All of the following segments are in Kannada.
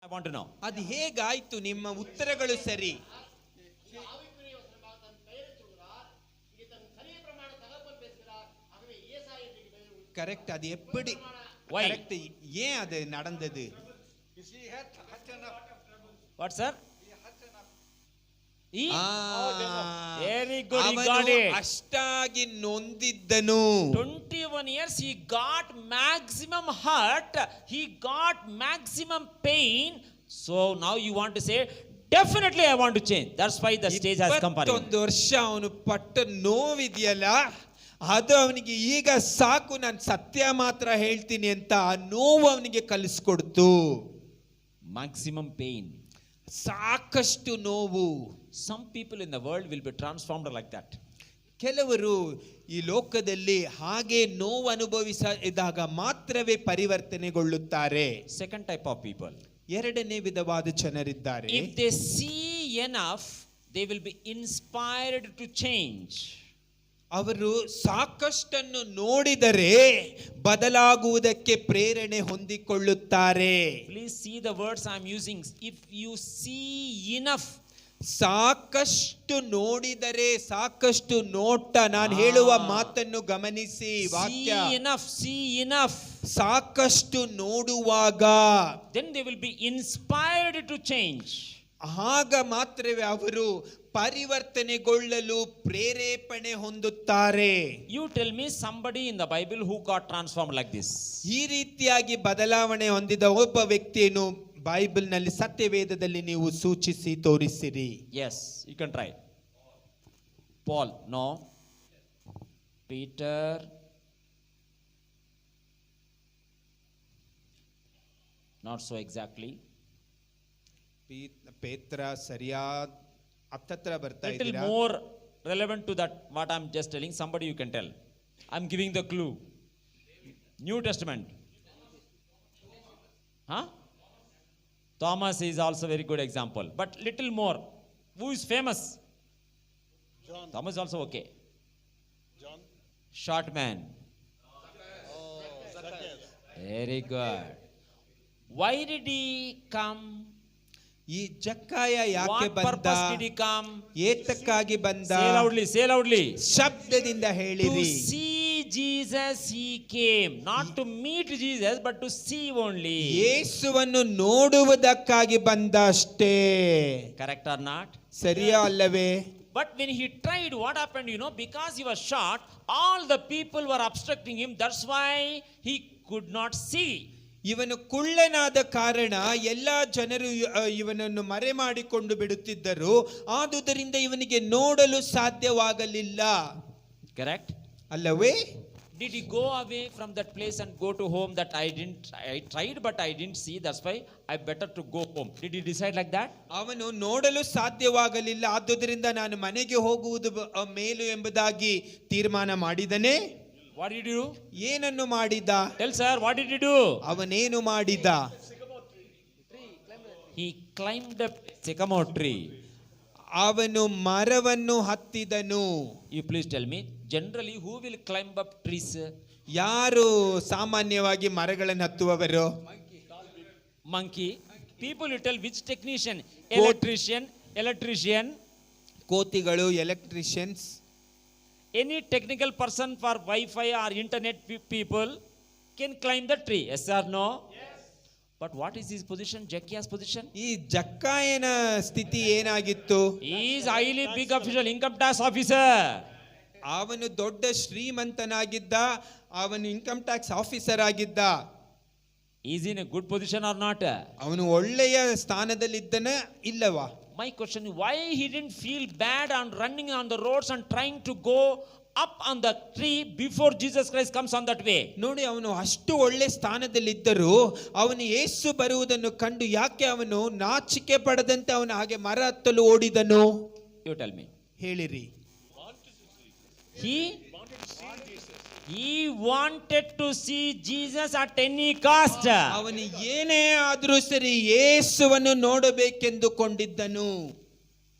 I want to know. ಅದು ಹೇಗಾಯ್ತು? ನಿಮ್ಮ ಉತ್ತರಗಳು ಸರಿ. கரெக்ட். அது எப்படி கரெக்ட்? ஏன் அது நடந்தது? What sir? Very good, he got it. ಅಷ್ಟಾಗಿ ನೊಂದಿದ್ದನು. 21 years he got maximum hurt, he got maximum pain. So now you want to say definitely I want to change. That's why the stage has come for him. 21 ವರ್ಷ ಅವನು ಪಟ್ಟ ನೋವಿದೆಯಲ್ಲ, ಅದು ಅವನಿಗೆ ಈಗ ಸಾಕು, ನಾನು ಸತ್ಯ ಮಾತ್ರ ಹೇಳ್ತೀನಿ ಅಂತ ಆ ನೋವು ಅವನಿಗೆ ಕಲಿಸ್ಕೊಡ್ತು. Maximum pain, ಸಾಕಷ್ಟು ನೋವು. some people in the world will be transformed like that. ಕೆಲವರು ಈ ಲೋಕದಲ್ಲಿ ಹಾಗೆ ನೋವು ಅನುಭವಿಸಿದಾಗ ಮಾತ್ರವೇ ಪರಿವರ್ತನೆಗೊಳ್ಳುತ್ತಾರೆ. Second type of people, ಎರಡನೇ ವಿಧವಾದ ಜನರಿದ್ದಾರೆ. if they see enough they will be inspired to change. ಅವರು ಸಾಕಷ್ಟನ್ನು ನೋಡಿದರೆ ಬದಲಾಗುವುದಕ್ಕೆ ಪ್ರೇರಣೆ ಹೊಂದಿಕೊಳ್ಳುತ್ತಾರೆ. Please see the words I am using. If you see enough, ಸಾಕಷ್ಟು ನೋಡಿದರೆ, ಸಾಕಷ್ಟು ನೋಟ, ನಾನು ಹೇಳುವ ಮಾತನ್ನು ಗಮನಿಸಿ. ವಾಕ್ಯ see enough, ಸಾಕಷ್ಟು ನೋಡುವಾಗ then they will be inspired to change. ಆಗ ಮಾತ್ರವೇ ಅವರು ಪರಿವರ್ತನೆಗೊಳ್ಳಲು ಪ್ರೇರೇಪಣೆ ಹೊಂದುತ್ತಾರೆ. You tell me somebody in the Bible who got transformed like this. ಈ ರೀತಿಯಾಗಿ ಬದಲಾವಣೆ ಹೊಂದಿದ ಒಬ್ಬ ವ್ಯಕ್ತಿಯನ್ನು ಬೈಬಲ್ನಲ್ಲಿ, ಸತ್ಯವೇದದಲ್ಲಿ ನೀವು ಸೂಚಿಸಿ ತೋರಿಸಿರಿ. Yes, you can try. Paul, no. Peter, not so exactly. ಪೇತ್ರ ಸರಿಯಾದ ಹತ್ತತ್ರ ಬರ್ತಾ Little ಇದ್ದೀರಾ? more relevant to that what I'm just telling. Somebody you can tell. I'm giving the clue. New Testament. Huh? Thomas is also very good example. But little more. Who is famous? John. Thomas also okay. John. Short man. Zacchaeus. Very good. Why did he come? ಈ ಜಕ್ಕಾಯ ಯಾಕೆ What ಬಂದ? purpose did he come? ಏತಕ್ಕಾಗಿ ಬಂದ? Say loudly, say loudly. ಶಬ್ದದಿಂದ To ಹೇಳಿರಿ. see Jesus he came, not to meet Jesus but to see only. ಯೇಸುವನ್ನು ನೋಡುವುದಕ್ಕಾಗಿ ಬಂದ ಅಷ್ಟೇ. Correct or not? ಸರಿಯಾ ಅಲ್ಲವೇ? But when he tried, what happened? Because he was short, all the people were obstructing him. That's why he could not see. ಇವನು ಕುಳ್ಳನಾದ ಕಾರಣ ಎಲ್ಲಾ ಜನರು ಇವನನ್ನು ಮರೆ ಮಾಡಿಕೊಂಡು ಬಿಡುತ್ತಿದ್ದರು. ಆದುದರಿಂದ ಇವನಿಗೆ ನೋಡಲು ಸಾಧ್ಯವಾಗಲಿಲ್ಲ. Correct? ಅಲ್ಲವೇ? Did he go away from that place and go to home that I tried but I didn't see, that's why I better to go home? Did he decide like that? ಅವನು ನೋಡಲು ಸಾಧ್ಯವಾಗಲಿಲ್ಲ, ಆದುದರಿಂದ ನಾನು ಮನೆಗೆ ಹೋಗುವುದು ಮೇಲು ಎಂಬುದಾಗಿ ತೀರ್ಮಾನ ಮಾಡಿದನೇ. What did he do? ಏನನ್ನು ಮಾಡಿದ? Tell sir, what did he do? ಅವನೇನು ಮಾಡಿದ? He climbed a sycamore tree. ಅವನು ಮರವನ್ನು ಹತ್ತಿದನು. You please tell me, generally who will climb up trees? ಯಾರು ಸಾಮಾನ್ಯವಾಗಿ ಮರಗಳನ್ನು ಹತ್ತುವವರು? Monkey. People you tell which technician? Goat. Electrician. ಕೋತಿಗಳು, electricians. Any technical person for Wi-Fi or internet people can climb the tree. Yes or no? Yes. But what is his position? Zacchaeus' position? ಈ ಜಕ್ಕಾಯನ ಸ್ಥಿತಿ ಏನಾಗಿತ್ತು? He is highly big official, income tax officer. ಅವನು ದೊಡ್ಡ ಶ್ರೀಮಂತನಾಗಿದ್ದ, ಅವನು ಇನ್ಕಮ್ ಟ್ಯಾಕ್ಸ್ ಆಫೀಸರ್ ಆಗಿದ್ದ. Is he in a good position or not? ಅವನು ಒಳ್ಳೆಯ ಸ್ಥಾನದಲ್ಲಿದ್ದನ ಇಲ್ಲವಾ? My question is, why he didn't feel bad on running on the roads and trying to go up on the tree before Jesus Christ comes on that way? ನೋಡಿ, ಅವನು ಅಷ್ಟು ಒಳ್ಳೆ ಸ್ಥಾನದಲ್ಲಿದ್ದರೂ ಅವನು ಯೇಸು ಬರುವುದನ್ನು ಕಂಡು ಯಾಕೆ ಅವನು ನಾಚಿಕೆ ಪಡದಂತೆ ಅವನು ಹಾಗೆ ಮರ ಹತ್ತಲು ಓಡಿದನು? You tell me. ಹೇಳಿರಿ. He wanted to see Jesus at any cost. ಅವನು ಏನೇ ಆದರೂ ಸರಿ ಯೇಸುವನ್ನು ನೋಡಬೇಕೆಂದುಕೊಂಡಿದ್ದನು.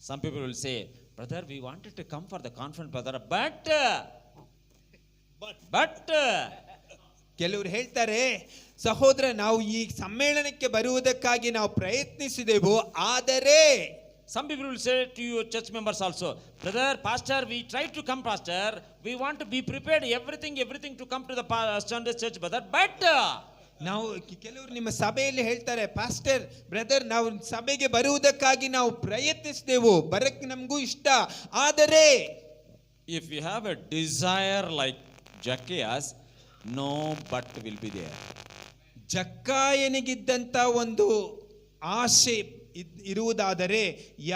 Some people will say, brother, we wanted to come for the conference, brother, but ಕೆಲವರು ಹೇಳ್ತಾರೆ, ಸಹೋದರ, ನಾವು ಈ ಸಮ್ಮೇಳನಕ್ಕೆ ಬರುವುದಕ್ಕಾಗಿ ನಾವು ಪ್ರಯತ್ನಿಸಿದೆವು, ಆದರೆ Some people will say to you, church members also, brother, pastor, we try to come, pastor. We want to be prepared, everything to come to the Sunday church, brother. But ನಾವು ಕೆಲವರು ನಿಮ್ಮ ಸಭೆಯಲ್ಲಿ ಹೇಳ್ತಾರೆ, ಪಾಸ್ಟರ್, ಬ್ರದರ್, ನಾವು ಸಭೆಗೆ ಬರುವುದಕ್ಕಾಗಿ ನಾವು ಪ್ರಯತ್ನಿಸಿದೆವು, ಬರಕ್ಕೆ ನಮಗೂ ಇಷ್ಟ, ಆದರೆ if you have a desire like Zacchaeus, no but will be there. ಜಕ್ಕಾಯನಿಗಿದ್ದಂತ ಒಂದು ಆಸೆ ಇರುವುದಾದರೆ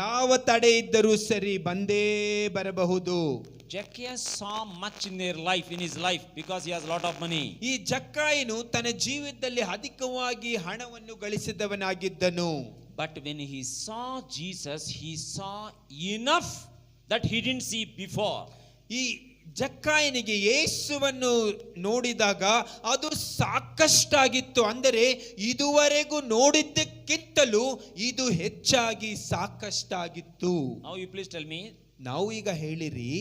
ಯಾವ ತಡೆ ಇದ್ದರೂ ಸರಿ ಬಂದೇ ಬರಬಹುದು. Zacchaeus saw much in his life because he has a lot of money. ಈ ಜಕ್ಕಾಯನು ತನ್ನ ಜೀವಿತದಲ್ಲಿ ಅಧಿಕವಾಗಿ ಹಣವನ್ನು ಗಳಿಸಿದವನಾಗಿದ್ದನು. But when he saw Jesus, he saw enough that he didn't see before. ಈ ಜಕ್ಕಾಯನಿಗೆ ಯೇಸುವನ್ನು ನೋಡಿದಾಗ ಅದು ಸಾಕಷ್ಟಾಗಿತ್ತು. ಅಂದರೆ ಇದುವರೆಗೂ ನೋಡಿದ್ದಕ್ಕಿಂತಲೂ ಇದು ಹೆಚ್ಚಾಗಿ ಸಾಕಷ್ಟಾಗಿತ್ತು. Now you please tell me, ನಾವು ಈಗ ಹೇಳಿರಿ,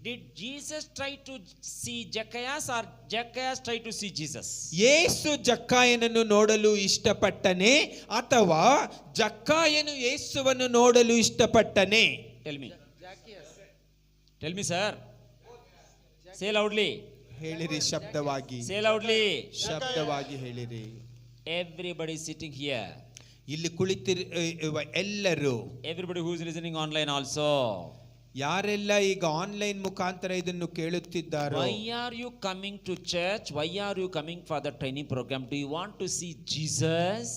did Jesus try to see Zacchaeus or Zacchaeus try to see Jesus? ಯೇಸು ಜಕ್ಕಾಯನನ್ನು ನೋಡಲು ಇಷ್ಟಪಟ್ಟನೆ ಅಥವಾ ಜಕ್ಕಾಯನು ಯೇಸುವನ್ನು ನೋಡಲು ಇಷ್ಟಪಟ್ಟನೆ? Tell me sir. Say loudly. ಹೇಳಿರಿ, ಶಬ್ದವಾಗಿ, Say loudly. ಶಬ್ದವಾಗಿ ಹೇಳಿರಿ. Everybody sitting here. ಇಲ್ಲಿ ಕುಳಿತಿರುವ ಎಲ್ಲರೂ, Everybody who is listening online also. ಯಾರೆಲ್ಲ ಈಗ ಆನ್ಲೈನ್ ಮುಖಾಂತರ ಇದನ್ನು ಕೇಳುತ್ತಿದ್ದಾರೋ, Why are you coming to church? Why are you coming for the training program? Do you want to see Jesus?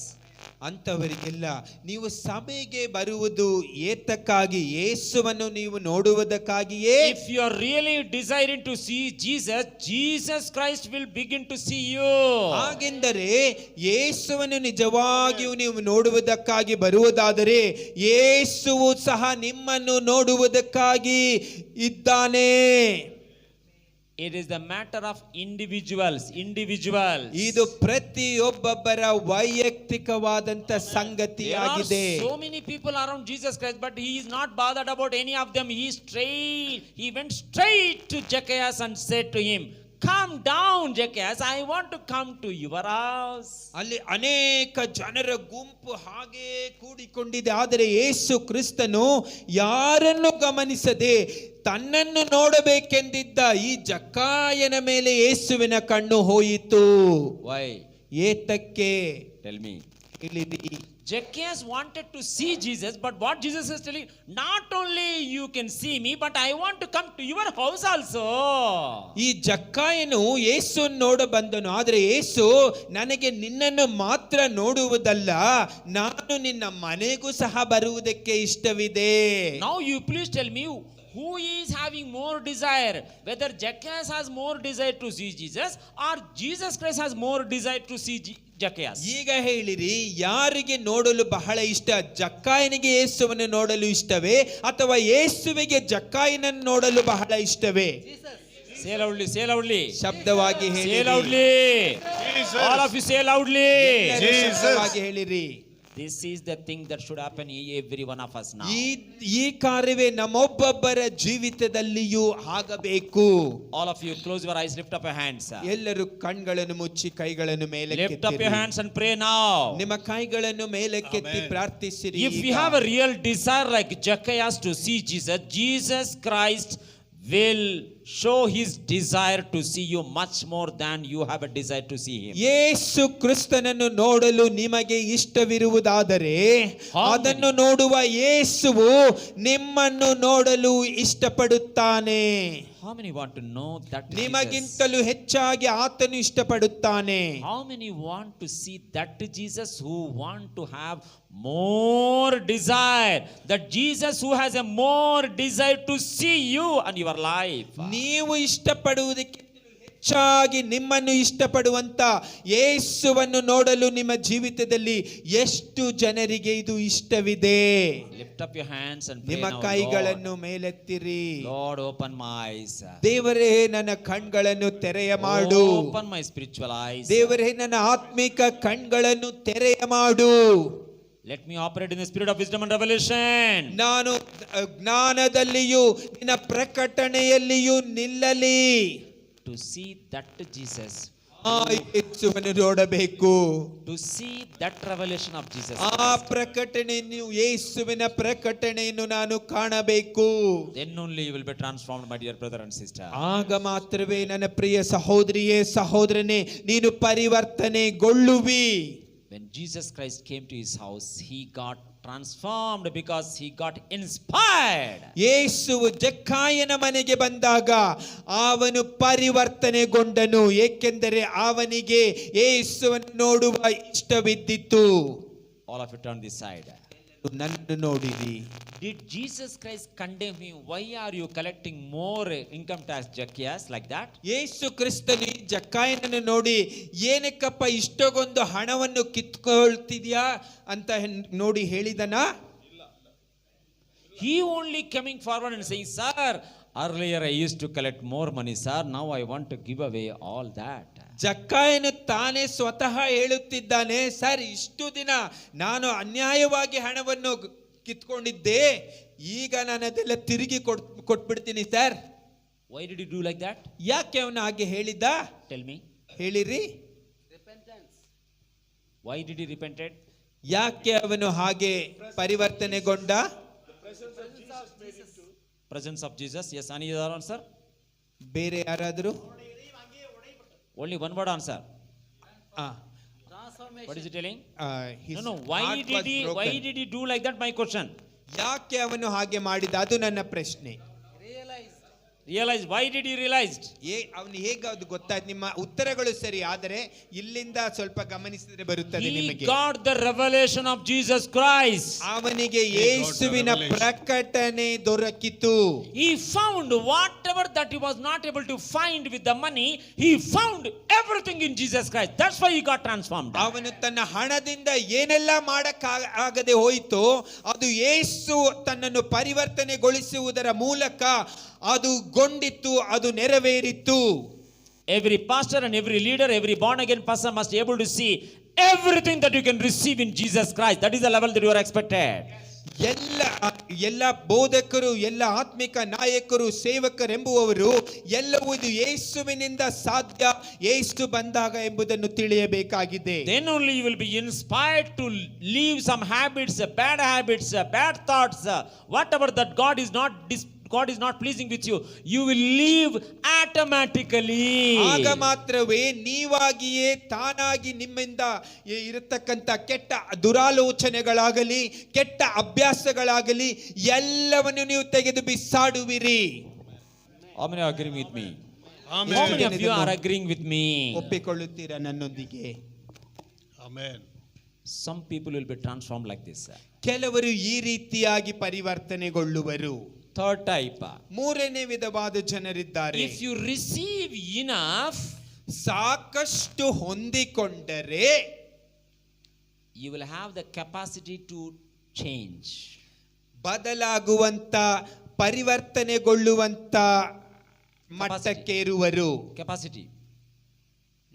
ಅಂತವರಿಗೆಲ್ಲ ನೀವು ಸಭೆಗೆ ಬರುವುದು ಏತಕ್ಕಾಗಿ? ಯೇಸುವನ್ನು ನೀವು ನೋಡುವುದಕ್ಕಾಗಿಯೇ. If you are really desiring to see Jesus, Jesus Christ will begin to see you. ಹಾಗೆಂದರೆ ಯೇಸುವನ್ನು ನಿಜವಾಗಿಯೂ ನೀವು ನೋಡುವುದಕ್ಕಾಗಿ ಬರುವುದಾದರೆ ಯೇಸುವು ಸಹ ನಿಮ್ಮನ್ನು ನೋಡುವುದಕ್ಕಾಗಿ ಇದ್ದಾನೆ. It is the matter of individuals. ಇದು ಪ್ರತಿಯೊಬ್ಬೊಬ್ಬರ ವೈಯಕ್ತಿಕವಾದಂತ There are ಸಂಗತಿಯಾಗಿದೆ. so many people around Jesus Christ, but he is not bothered about any of them. He went straight to Zacchaeus and said to him, come down, Zacchaeus, I want to come to your house. ಅಲ್ಲಿ ಅನೇಕ ಜನರ ಗುಂಪು ಹಾಗೆ ಕೂಡಿಕೊಂಡಿದೆ. ಆದರೆ ಯೇಸು ಕ್ರಿಸ್ತನು ಯಾರನ್ನು ಗಮನಿಸದೆ ತನ್ನನ್ನು ನೋಡಬೇಕೆಂದಿದ್ದ ಈ ಜಕ್ಕಾಯನ ಮೇಲೆ ಯೇಸುವಿನ ಕಣ್ಣು ಹೋಯಿತು. Why? ಏತಕ್ಕೆ? Tell me. ಹೇಳಿರಿ. Zacchaeus wanted to see Jesus, but what Jesus is telling, not only you can see me, but I want to come to your house also. ಈ ಜಕ್ಕಾಯನು ಯೇಸುವನ್ನು ನೋಡ ಬಂದನು, ಆದರೆ ಯೇಸು ನನಗೆ ನಿನ್ನನ್ನು ಮಾತ್ರ ನೋಡುವುದಲ್ಲ, ನಾನು ನಿನ್ನ ಮನೆಗೂ ಸಹ ಬರುವುದಕ್ಕೆ ಇಷ್ಟವಿದೆ. Now you please tell me, who is having more desire? Whether Zacchaeus has more desire to see Jesus or Jesus Christ has more desire to see Zacchaeus? ಈಗ ಹೇಳಿರಿ, ಯಾರಿಗೆ ನೋಡಲು ಬಹಳ ಇಷ್ಟ? ಜಕ್ಕಾಯನಿಗೆ ಯೇಸುವನ್ನು ನೋಡಲು ಇಷ್ಟವೇ ಅಥವಾ ಯೇಸುವಿಗೆ ಜಕ್ಕಾಯನನ್ನು ನೋಡಲು ಬಹಳ ಇಷ್ಟವೇ? Say loudly, say loudly. ಶಬ್ದವಾಗಿ Say ಹೇಳಿರಿ. loudly. Jesus. All of you say loudly. ಎಲ್ಲರೂ ಶಬ್ದವಾಗಿ ಹೇಳಿರಿ. This is the thing that should happen in every one of us now. ಈ ಕಾರ್ಯವೇ ನಮ್ಮೊಬ್ಬೊಬ್ಬರ ಜೀವಿತದಲ್ಲಿಯೂ ಆಗಬೇಕು. All of you close your eyes, lift up your hands. ಎಲ್ಲರೂ ಕಣ್ಗಳನ್ನು ಮುಚ್ಚಿ ಕೈಗಳನ್ನು Lift up your ಮೇಲಕ್ಕೆತ್ತಿರಿ. hands and pray now. ನಿಮ್ಮ ಕೈಗಳನ್ನು ಮೇಲಕ್ಕೆತ್ತಿ Amen. ಪ್ರಾರ್ಥಿಸಿರಿ. If you have a real desire like Zacchaeus to see Jesus, Jesus Christ will show his desire to see you much more than you have a desire to see him. ಯೇಸು ಕ್ರಿಸ್ತನನ್ನು ನೋಡಲು ನಿಮಗೆ ಇಷ್ಟವಿರುವುದಾದರೆ ಅದನ್ನು ನೋಡುವ ಯೇಸುವು ನಿಮ್ಮನ್ನು ನೋಡಲು ಇಷ್ಟಪಡುತ್ತಾನೆ. How many want to know that Jesus? ನಿಮಗಿಂತಲೂ ಹೆಚ್ಚಾಗಿ ಆತನು ಇಷ್ಟಪಡುತ್ತಾನೆ. How many want to see that Jesus who want to have more desire? That Jesus who has a more desire to see you and your life. ನೀವು ಇಷ್ಟಪಡುವುದಕ್ಕೆ ಹೆಚ್ಚಾಗಿ ನಿಮ್ಮನ್ನು ಇಷ್ಟಪಡುವಂತ ಯೇಸುವನ್ನು ನೋಡಲು ನಿಮ್ಮ ಜೀವಿತದಲ್ಲಿ ಎಷ್ಟು ಜನರಿಗೆ ಇದು ಇಷ್ಟವಿದೆ? Lift up your hands and pray ನಿಮ್ಮ now, ಕೈಗಳನ್ನು ಮೇಲೆತ್ತಿರಿ. Lord, open my eyes. ದೇವರೇ, ನನ್ನ ಕಣ್ಗಳನ್ನು ತೆರೆಯ ಮಾಡು. Open my spiritual eyes. ದೇವರೇ, ನನ್ನ ಆತ್ಮಿಕ ಕಣ್ಗಳನ್ನು ತೆರೆಯ ಮಾಡು. Let me operate in the spirit of wisdom and revelation. ನಾನು ಜ್ಞಾನದಲ್ಲಿಯೂ ನಿನ್ನ ಪ್ರಕಟಣೆಯಲ್ಲಿಯೂ ನಿಲ್ಲಲಿ. To see that Jesus ಆ ಯೇಸುವನ್ನು ನೋಡಬೇಕು. To see that revelation of Jesus ಆ Christ. ಪ್ರಕಟಣೆಯನ್ನು, ಯೇಸುವಿನ ಪ್ರಕಟಣೆಯನ್ನು ನಾನು ಕಾಣಬೇಕು. Then only you will be transformed, my dear brother and sister. ಆಗ ಮಾತ್ರವೇ ನನ್ನ ಪ್ರಿಯ ಸಹೋದರಿಯೇ ಸಹೋದರನೇ ನೀನು ಪರಿವರ್ತನೆಗೊಳ್ಳುವಿ. When Jesus Christ came to his house, he got transformed because he got inspired. ಯೇಸುವು ಜಕ್ಕಾಯನ ಮನೆಗೆ ಬಂದಾಗ ಅವನು ಪರಿವರ್ತನೆಗೊಂಡನು, ಏಕೆಂದರೆ ಅವನಿಗೆ ಯೇಸುವನ್ನು ನೋಡುವ ಇಷ್ಟವಿದ್ದಿತ್ತು. All of you turn this side. ನನ್ನನ್ನು ನೋಡಿರಿ. Did Jesus Christ condemn him? Why are you collecting more income tax, Zacchaeus, like that? ಯೇಸು ಕ್ರಿಸ್ತನು ಈ ಜಕ್ಕಾಯನನ್ನು ನೋಡಿ ಏನಕ್ಕಪ್ಪ ಇಷ್ಟೊಂದು ಹಣವನ್ನು ಕಿತ್ಕೊಳ್ತಿದ್ಯಾ ಅಂತ ನೋಡಿ ಹೇಳಿದನ? He only coming forward and saying, sir, earlier I used to collect more money, sir. Now I want to give away all that. ಜಕ್ಕಾಯನು ತಾನೇ ಸ್ವತಃ ಹೇಳುತ್ತಿದ್ದಾನೆ, ಸರ್ ಇಷ್ಟು ದಿನ ನಾನು ಅನ್ಯಾಯವಾಗಿ ಹಣವನ್ನು ಕಿತ್ಕೊಂಡಿದ್ದೆ, ಈಗ ನಾನು ಅದೆಲ್ಲ ತಿರುಗಿ ಕೊಟ್ಬಿಡ್ತೀನಿ sir. Why did he do like that? ಯಾಕೆ ಅವನು ಹಾಗೆ ಹೇಳಿದ್ದ? Tell me. ಹೇಳಿರಿ. Why did he repented? ಯಾಕೆ ಅವನು ಹಾಗೆ ಪರಿವರ್ತನೆಗೊಂಡ? Presence of Jesus. Yes, any other answer? ಬೇರೆ ಯಾರಾದರೂ? Only one word answer. ಆ, What is he telling? his No. Why heart was broken. Why did he do like that? My question. ಯಾಕೆ ಅವನು ಹಾಗೆ ಮಾಡಿದ? ಅದು ನನ್ನ ಪ್ರಶ್ನೆ. Realize. Why did he realize? ಅವನು ಹೇಗೆ ಅದು ಗೊತ್ತಾಯ್ತು? ನಿಮ್ಮ ಉತ್ತರಗಳು ಸರಿ, ಆದರೆ ಇಲ್ಲಿಂದ ಸ್ವಲ್ಪ ಗಮನಿಸಿದ್ರೆ ಬರುತ್ತದೆ He ನಿಮಗೆ. got the revelation of Jesus Christ. ಅವನಿಗೆ ಯೇಸುವಿನ ಪ್ರಕಟಣೆ ದೊರಕಿತು. He found whatever that he was not able to find with the money. He found everything in Jesus Christ. That's why he got transformed. ಅವನು ತನ್ನ ಹಣದಿಂದ ಏನೆಲ್ಲ ಆಗದೆ ಹೋಯಿತು, ಅದು ಯೇಸು ತನ್ನನ್ನು ಪರಿವರ್ತನೆಗೊಳಿಸುವುದರ ಮೂಲಕ ಅದು ಗೊಂಡಿತ್ತು, ಅದು ನೆರವೇರಿತು. Every pastor and every leader, every born again person must be able to see everything that you can receive in Jesus Christ. That is the level that you are expected. ಎಲ್ಲ ಬೋಧಕರು, ಎಲ್ಲ ಆತ್ಮಿಕ ನಾಯಕರು, ಸೇವಕರೆಂಬುವವರು ಎಲ್ಲವೂ ಇದು ಯೇಸುವಿನಿಂದ ಸಾಧ್ಯ, ಯೇಸು ಬಂದಾಗ ಎಂಬುದನ್ನು ತಿಳಿಯಬೇಕಾಗಿದೆ. Then only you will be inspired to leave some habits, bad thoughts, whatever that God is not pleasing with you, you will leave automatically. ಆಗ ಮಾತ್ರವೇ ನೀವಾಗಿಯೇ ತಾನಾಗಿ ನಿಮ್ಮಿಂದ ಇರತಕ್ಕಂತ ಕೆಟ್ಟ ದುರಾಲೋಚನೆಗಳಾಗಲಿ, ಕೆಟ್ಟ ಅಭ್ಯಾಸಗಳಾಗಲಿ ಎಲ್ಲವನ್ನು ನೀವು ತೆಗೆದು ಬಿಸಾಡುವಿರಿ. How many are agreeing with me? Amen. How many of you are agreeing with me? ಒಪ್ಪಿಕೊಳ್ಳುತ್ತೀರಾ ನನ್ನೊಂದಿಗೆ? Amen. Some people will be transformed like this. ಕೆಲವರು ಈ ರೀತಿಯಾಗಿ ಪರಿವರ್ತನೆಗೊಳ್ಳುವರು. Third type. ಮೂರನೇ ವಿಧವಾದ ಜನರಿದ್ದಾರೆ. If you receive enough, ಸಾಕಷ್ಟು ಹೊಂದಿಕೊಂಡರೆ you will have the capacity to change. ಬದಲಾಗುವಂತ, ಪರಿವರ್ತನೆಗೊಳ್ಳುವಂತ ಮಟ್ಟಕ್ಕೇರುವರು. Capacity.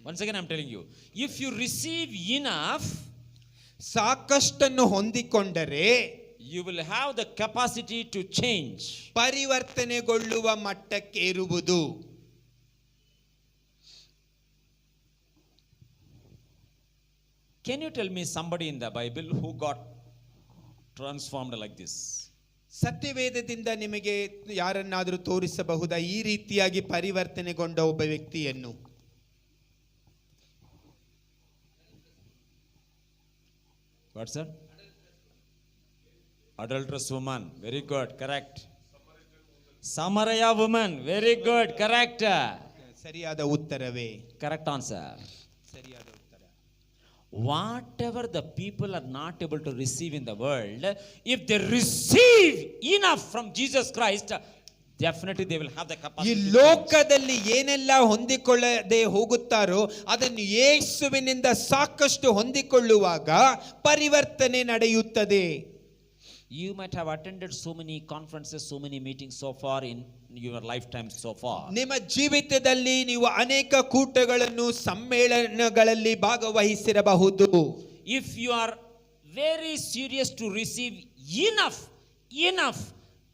Once again I'm telling you, if you receive enough, ಸಾಕಷ್ಟನ್ನು ಹೊಂದಿಕೊಂಡರೆ you will have the capacity to change. ಪರಿವರ್ತನೆಗೊಳ್ಳುವ ಮಟ್ಟಕ್ಕೇರುವುದು. Can you tell me somebody in the Bible who got transformed like this? ಸತ್ಯವೇದದಿಂದ ನಿಮಗೆ ಯಾರನ್ನಾದರೂ ತೋರಿಸಬಹುದಾ ಈ ರೀತಿಯಾಗಿ ಪರಿವರ್ತನೆಗೊಂಡ ಒಬ್ಬ ವ್ಯಕ್ತಿಯನ್ನು? What, sir? Adulterous woman. Very good. Correct. Samaria woman. Very good. Correct. ಸರಿಯಾದ ಉತ್ತರವೇ? Correct answer. ಸರಿಯಾದ ಉತ್ತರ. Whatever the people are not able to receive in the world, if they receive enough from Jesus Christ, definitely they will have the ಈ capacity. ಲೋಕದಲ್ಲಿ ಏನೆಲ್ಲ ಹೊಂದಿಕೊಳ್ಳದೆ ಹೋಗುತ್ತಾರೋ ಅದನ್ನು ಯೇಸುವಿನಿಂದ ಸಾಕಷ್ಟು ಹೊಂದಿಕೊಳ್ಳುವಾಗ ಪರಿವರ್ತನೆ ನಡೆಯುತ್ತದೆ. You might have attended so many conferences, so many meetings so far in your lifetime so far. ನಿಮ್ಮ ಜೀವಿತದಲ್ಲಿ ನೀವು ಅನೇಕ ಕೂಟಗಳನ್ನು, ಸಮ್ಮೇಳನಗಳಲ್ಲಿ ಭಾಗವಹಿಸಿರಬಹುದು. If you are very serious to receive enough